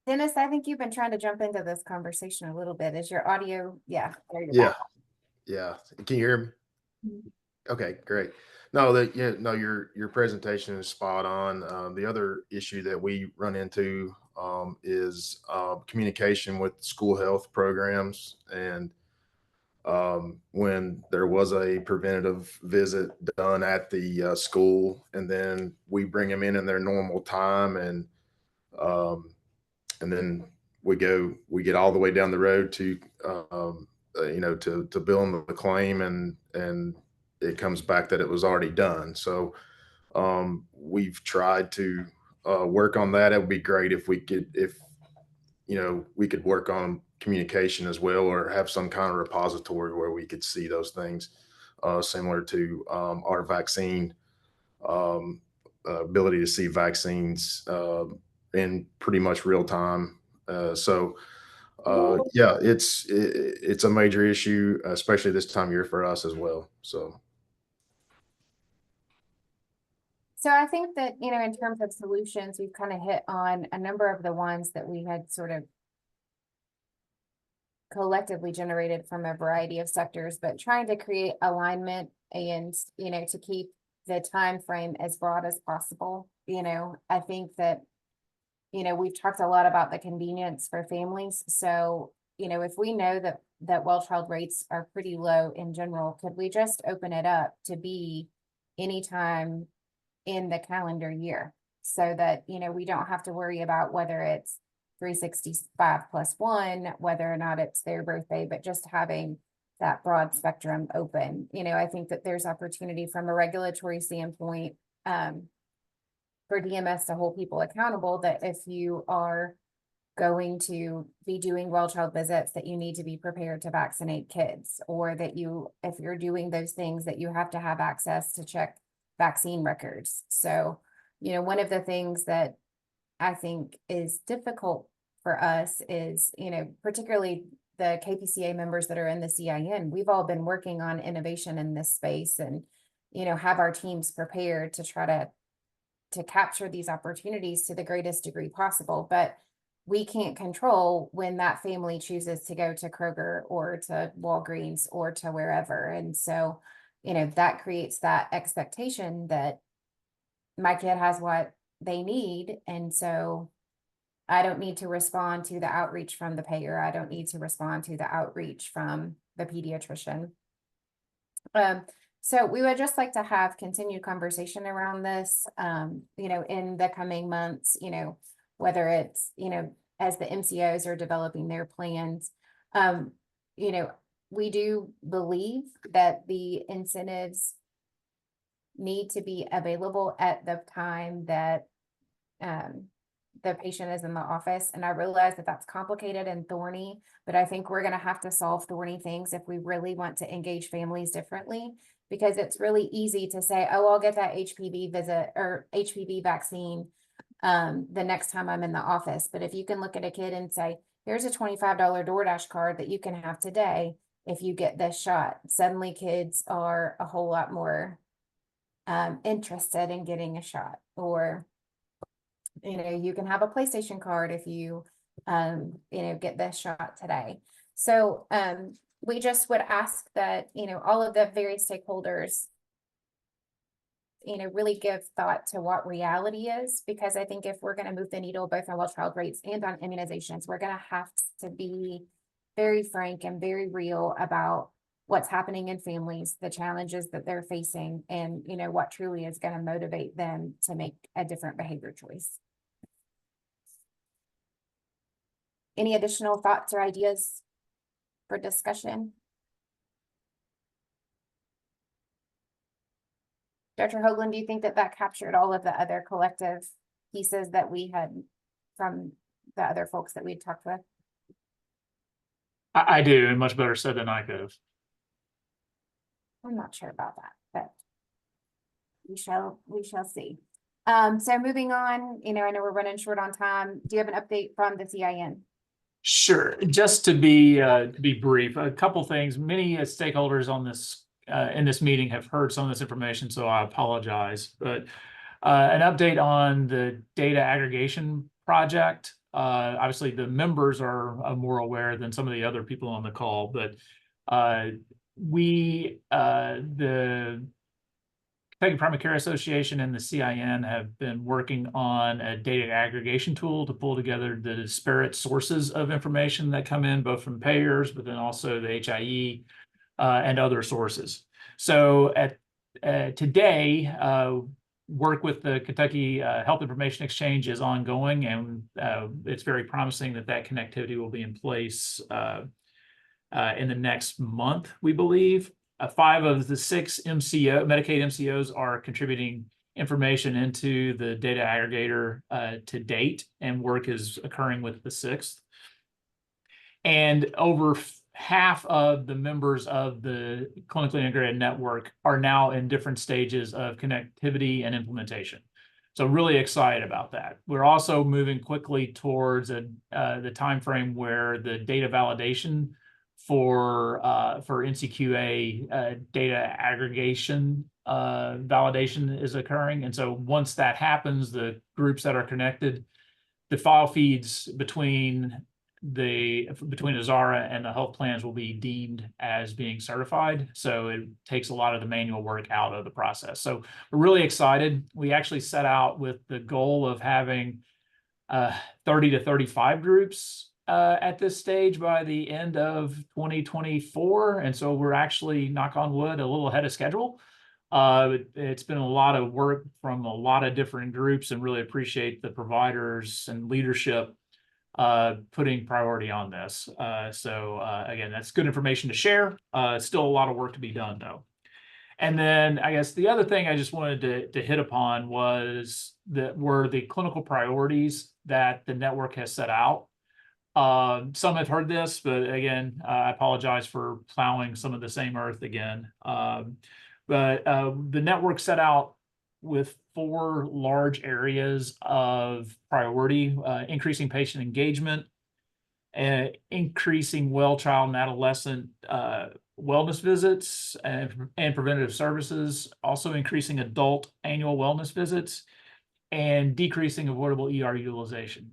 S3: Dennis, I think you've been trying to jump into this conversation a little bit. Is your audio? Yeah. There you
S13: Yeah.
S3: go.
S13: Yeah. Can you hear me? Okay, great. No, your presentation is spot on. The other issue that we run into is communication with school health programs. And when there was a preventative visit done at the school, and then we bring them in their normal time, and then we get all the way down the road to to bill them the claim, and it comes back that it was already done. So we've tried to work on that. It would be great if we could work on communication as well, or have some kind of repository where we could see those things, similar to our vaccine ability to see vaccines in pretty much real time. Yeah, it's a major issue, especially this time of year for us as well. So
S3: I think that, you know, in terms of solutions, we've kind of hit on a number of the ones that we had sort of collectively generated from a variety of sectors, but trying to create alignment and, you know, to keep the time frame as broad as possible. You know, I think that, you know, we've talked a lot about the convenience for families. So, you know, if we know that well child rates are pretty low in general, could we just open it up to be anytime in the calendar year, so that, you know, we don't have to worry about whether it's 365+1, whether or not it's their birthday, but just having that broad spectrum open. You know, I think that there's opportunity from a regulatory standpoint for DMS to hold people accountable, that if you are going to be doing well child visits, that you need to be prepared to vaccinate kids, or that if you're doing those things, that you have to have access to check vaccine records. So, you know, one of the things that I think is difficult for us is, you know, particularly the KPCA members that are in the CIN, we've all been working on innovation in this space, and, you know, have our teams prepared to try to capture these opportunities to the greatest degree possible. But we can't control when that family chooses to go to Kroger or to Walgreens or to wherever. And so, you know, that creates that expectation that my kid has what they need. And so I don't need to respond to the outreach from the payer. I don't need to respond to the outreach from the pediatrician. So we would just like to have continued conversation around this, in the coming months, whether it's, as the MCOs are developing their plans. We do believe that the incentives need to be available at the time that the patient is in the office. And I realize that that's complicated and thorny, but I think we're going to have to solve thorny things if we really want to engage families differently, because it's really easy to say, oh, I'll get that HPV visit or HPV vaccine the next time I'm in the office. But if you can look at a kid and say, here's a $25 DoorDash card that you can have today if you get this shot, suddenly kids are a whole lot more interested in getting a shot. Or you can have a PlayStation card if you, get this shot today. So we just would ask that, all of the various stakeholders, really give thought to what reality is, because I think if we're going to move the needle both on well child rates and on immunizations, we're going to have to be very frank and very real about what's happening in families, the challenges that they're facing, and, what truly is going to motivate them to make a different behavior choice. Any additional thoughts or ideas for discussion? Dr. Hoagland, do you think that captured all of the other collective pieces that we had from the other folks that we'd talked with?
S10: I do, and much better said than I could have.
S3: I'm not sure about that, but we shall see. So moving on, I know we're running short on time. Do you have an update from the CIN?
S10: Sure. Just to be brief, a couple things. Many stakeholders on this in this meeting have heard some of this information, so I apologize. But an update on the data aggregation project. Obviously, the members are more aware than some of the other people on the call, but the Kentucky Primary Care Association and the CIN have been working on a data aggregation tool to pull together the disparate sources of information that come in, both from payers, but then also the HIE and other sources. So today, work with the Kentucky Health Information Exchange is ongoing, and it's very promising that connectivity will be in place in the next month, we believe. 5 of the 6 Medicaid MCOs are contributing information into the data aggregator to date, and work is occurring with the 6th. And over half of the members of the clinically integrated network are now in different stages of connectivity and implementation. So really excited about that. We're also moving quickly towards the timeframe where the data validation for NCQA data aggregation validation is occurring. And so once that happens, the groups that are connected, the file feeds between Azara and the health plans will be deemed as being certified. So it takes a lot of the manual work out of the process. So we're really excited. We actually set out with the goal of having 30 to 35 groups at this stage by the end of 2024. And so we're actually, knock on wood, a little ahead of schedule. It's been a lot of work from a lot of different groups, and really appreciate the providers and leadership putting priority on this. So again, that's good information to share. Still a lot of work to be done though. And then I guess the other thing I just wanted to hit upon were the clinical priorities that the network has set out. Some have heard this, but again, I apologize for plowing some of the same earth again. But the network set out with 4 large areas of priority: increasing patient engagement, increasing well child and adolescent wellness visits and preventative services, also increasing adult annual wellness visits, and decreasing avoidable ER utilization.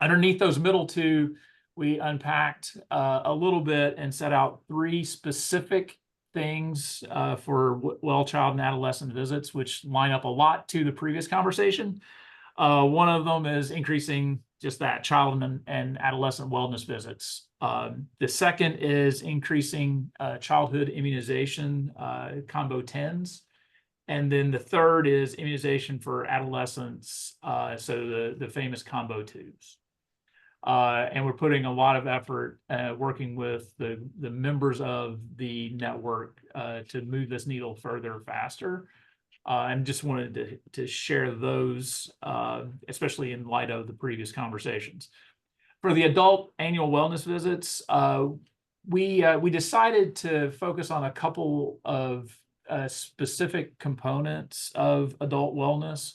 S10: Underneath those middle 2, we unpacked a little bit and set out 3 specific things for well child and adolescent visits, which line up a lot to the previous conversation. One of them is increasing just that child and adolescent wellness visits. The second is increasing childhood immunization combo 10s. And then the third is immunization for adolescents, so the famous combo 2s. And we're putting a lot of effort working with the members of the network to move this needle further faster. And just wanted to share those, especially in light of the previous conversations. For the adult annual wellness visits, we decided to focus on a couple of specific components of adult wellness.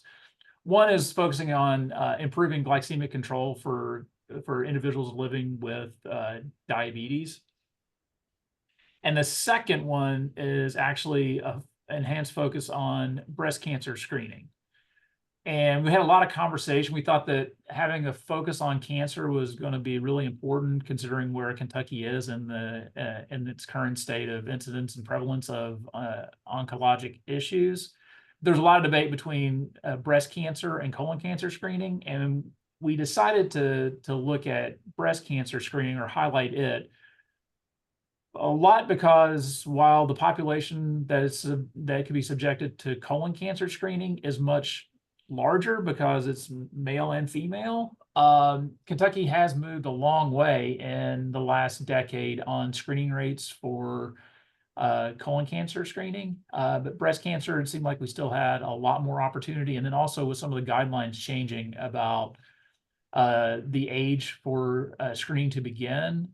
S10: One is focusing on improving glycemic control for individuals living with diabetes. And the second one is actually a enhanced focus on breast cancer screening. And we had a lot of conversation. We thought that having a focus on cancer was going to be really important, considering where Kentucky is in its current state of incidence and prevalence of oncologic issues. There's a lot of debate between breast cancer and colon cancer screening, and we decided to look at breast cancer screening or highlight it a lot, because while the population that could be subjected to colon cancer screening is much larger because it's male and female, Kentucky has moved a long way in the last decade on screening rates for colon cancer screening, but breast cancer, it seemed like we still had a lot more opportunity. And then also with some of the guidelines changing about the age for screening to begin,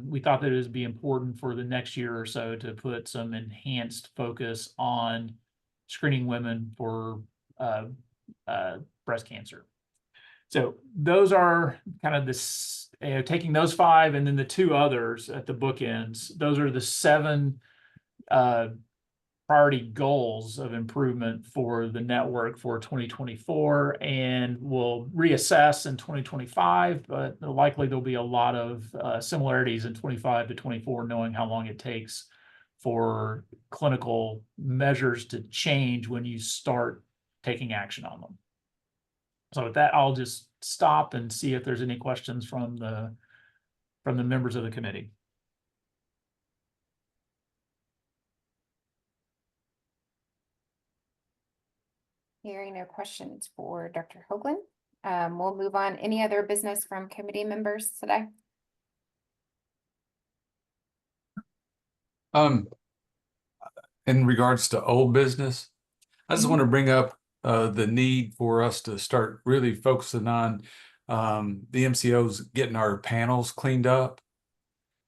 S10: we thought that it would be important for the next year or so to put some enhanced focus on screening women for breast cancer. So those are kind of this, taking those 5 and then the 2 others at the bookends. Those are the 7 priority goals of improvement for the network for 2024, and we'll reassess in 2025, but likely there'll be a lot of similarities in 25 to 24, knowing how long it takes for clinical measures to change when you start taking action on them. So with that, I'll just stop and see if there's any questions from the members of the committee.
S3: Hearing no questions for Dr. Hoagland. We'll move on. Any other business from committee members today?
S6: In regards to old business, I just want to bring up the need for us to start really focusing on the MCOs getting our panels cleaned up.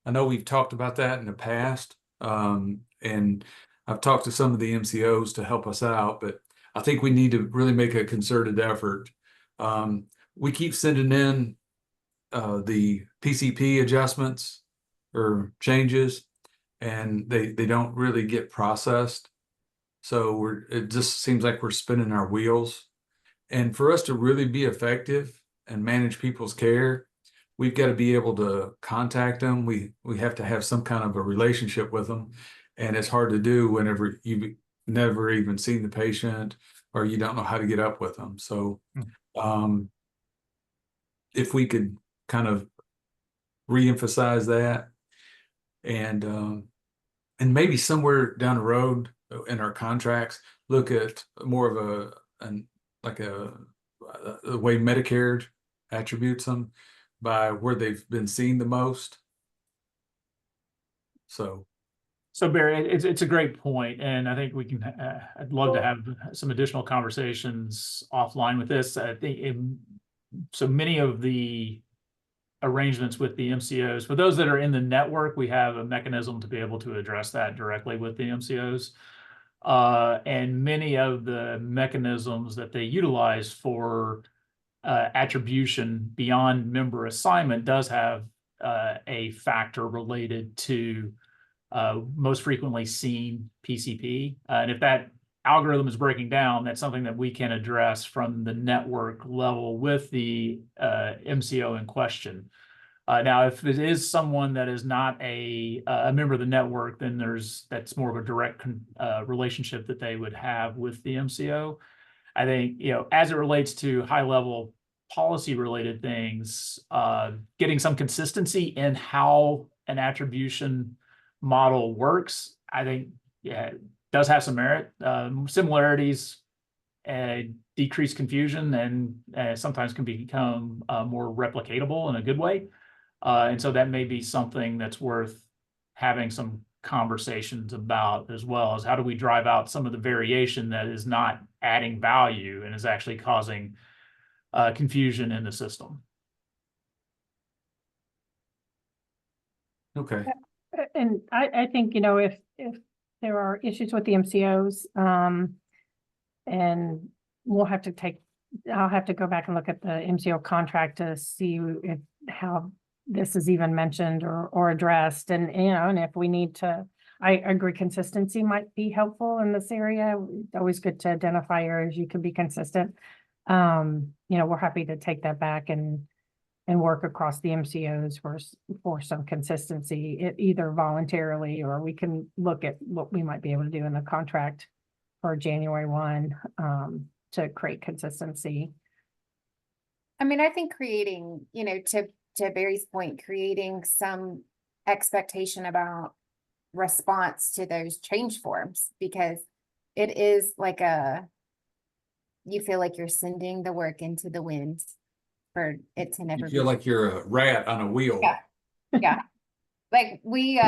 S6: I know we've talked about that in the past, and I've talked to some of the MCOs to help us out, but I think we need to really make a concerted effort. We keep sending in the PCP adjustments or changes, and they don't really get processed. So it just seems like we're spinning our wheels. And for us to really be effective and manage people's care, we've got to be able to contact them. We have to have some kind of a relationship with them. And it's hard to do whenever you've never even seen the patient or you don't know how to get up with them. So if we could kind of reemphasize that, and maybe somewhere down the road in our contracts, look at more of the way Medicare attributes them by where they've been seen the most. So
S10: Barry, it's a great point, and I think we can. I'd love to have some additional conversations offline with this. I think so many of the arrangements with the MCOs, for those that are in the network, we have a mechanism to be able to address that directly with the MCOs. And many of the mechanisms that they utilize for attribution beyond member assignment does have a factor related to most frequently seen PCP. And if that algorithm is breaking down, that's something that we can address from the network level with the MCO in question. Now, if it is someone that is not a member of the network, then that's more of a direct relationship that they would have with the MCO. I think, as it relates to high level policy related things, getting some consistency in how an attribution model works, I think, it does have some merit. Similarities decrease confusion and sometimes can become more replicatable in a good way. And so that may be something that's worth having some conversations about, as well as how do we drive out some of the variation that is not adding value and is actually causing confusion in the system.
S6: Okay.
S5: And I think, if there are issues with the MCOs, and we'll have to I'll have to go back and look at the MCO contract to see how this is even mentioned or addressed. And, and if we need to, I agree, consistency might be helpful in this area. Always good to identify areas you can be consistent. We're happy to take that back and work across the MCOs for some consistency, either voluntarily, or we can look at what we might be able to do in the contract for January 1, to create consistency.
S3: I mean, I think creating, to Barry's point, creating some expectation about response to those change forms, because it is like you feel like you're sending the work into the wind for it to never
S6: You feel like you're a rat on a wheel.
S3: Yeah. Yeah. Like we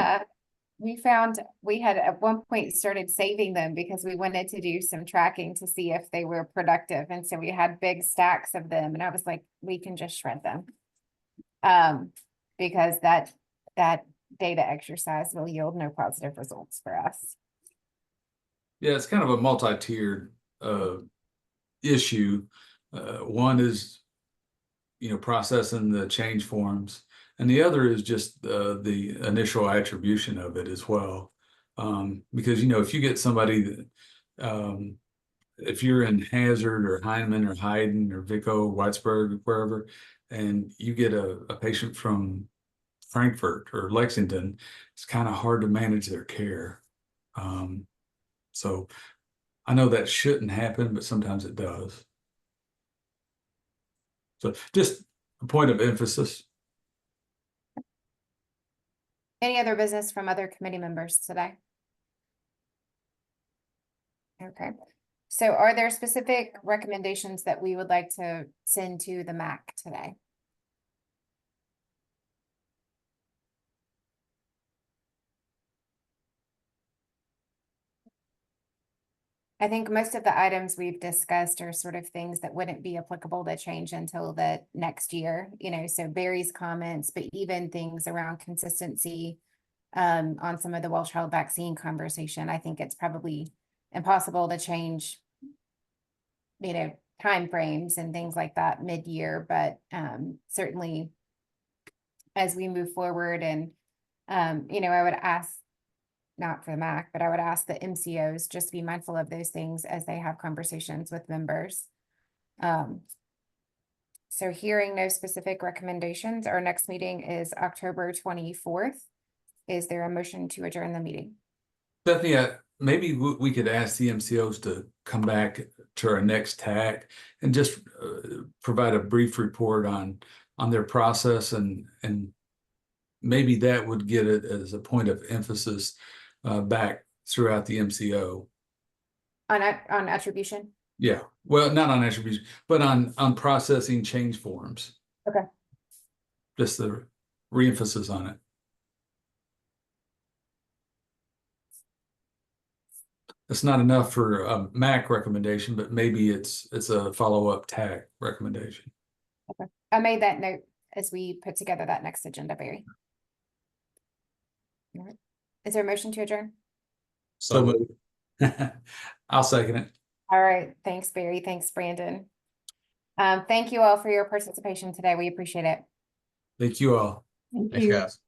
S3: found we had at one point started saving them because we wanted to do some tracking to see if they were productive. And so we had big stacks of them, and I was like, we can just shred them. Because that data exercise will yield no positive results for us.
S6: Yeah, it's kind of a multi-tiered issue. One is, processing the change forms, and the other is just the initial attribution of it as well. Because, if you get somebody that, if you're in Hazard or Heinemann or Hayden or Vico, Whitesburg, wherever, and you get a patient from Frankfurt or Lexington, it's kind of hard to manage their care. So I know that shouldn't happen, but sometimes it does. So just a point of emphasis.
S3: Any other business from other committee members today? Okay. So are there specific recommendations that we would like to send to the MAC today? I think most of the items we've discussed are sort of things that wouldn't be applicable to change until the next year, so Barry's comments, but even things around consistency on some of the well-child vaccine conversation. I think it's probably impossible to change, timeframes and things like that mid-year, but certainly as we move forward and, I would ask, not for the MAC, but I would ask the MCOs just to be mindful of those things as they have conversations with members. So hearing no specific recommendations, our next meeting is October 24th. Is there a motion to adjourn the meeting?
S6: Stephanie, maybe we could ask the MCOs to come back to our next TAC and just provide a brief report on their process, and maybe that would get it as a point of emphasis back throughout the MCO.
S3: On attribution?
S6: Yeah, well, not on attribution, but on processing change forms.
S3: Okay.
S6: Just the re-emphasis on it. It's not enough for a MAC recommendation, but maybe it's a follow-up TAC recommendation.
S3: Okay. I made that note as we put together that next agenda, Barry. All right. Is there a motion to adjourn?
S6: So I'll second it.
S3: All right. Thanks, Barry. Thanks, Brandon. Thank you all for your participation today. We appreciate it.
S6: Thank you all.
S5: Thank
S7: Thanks,
S5: you.
S7: guys.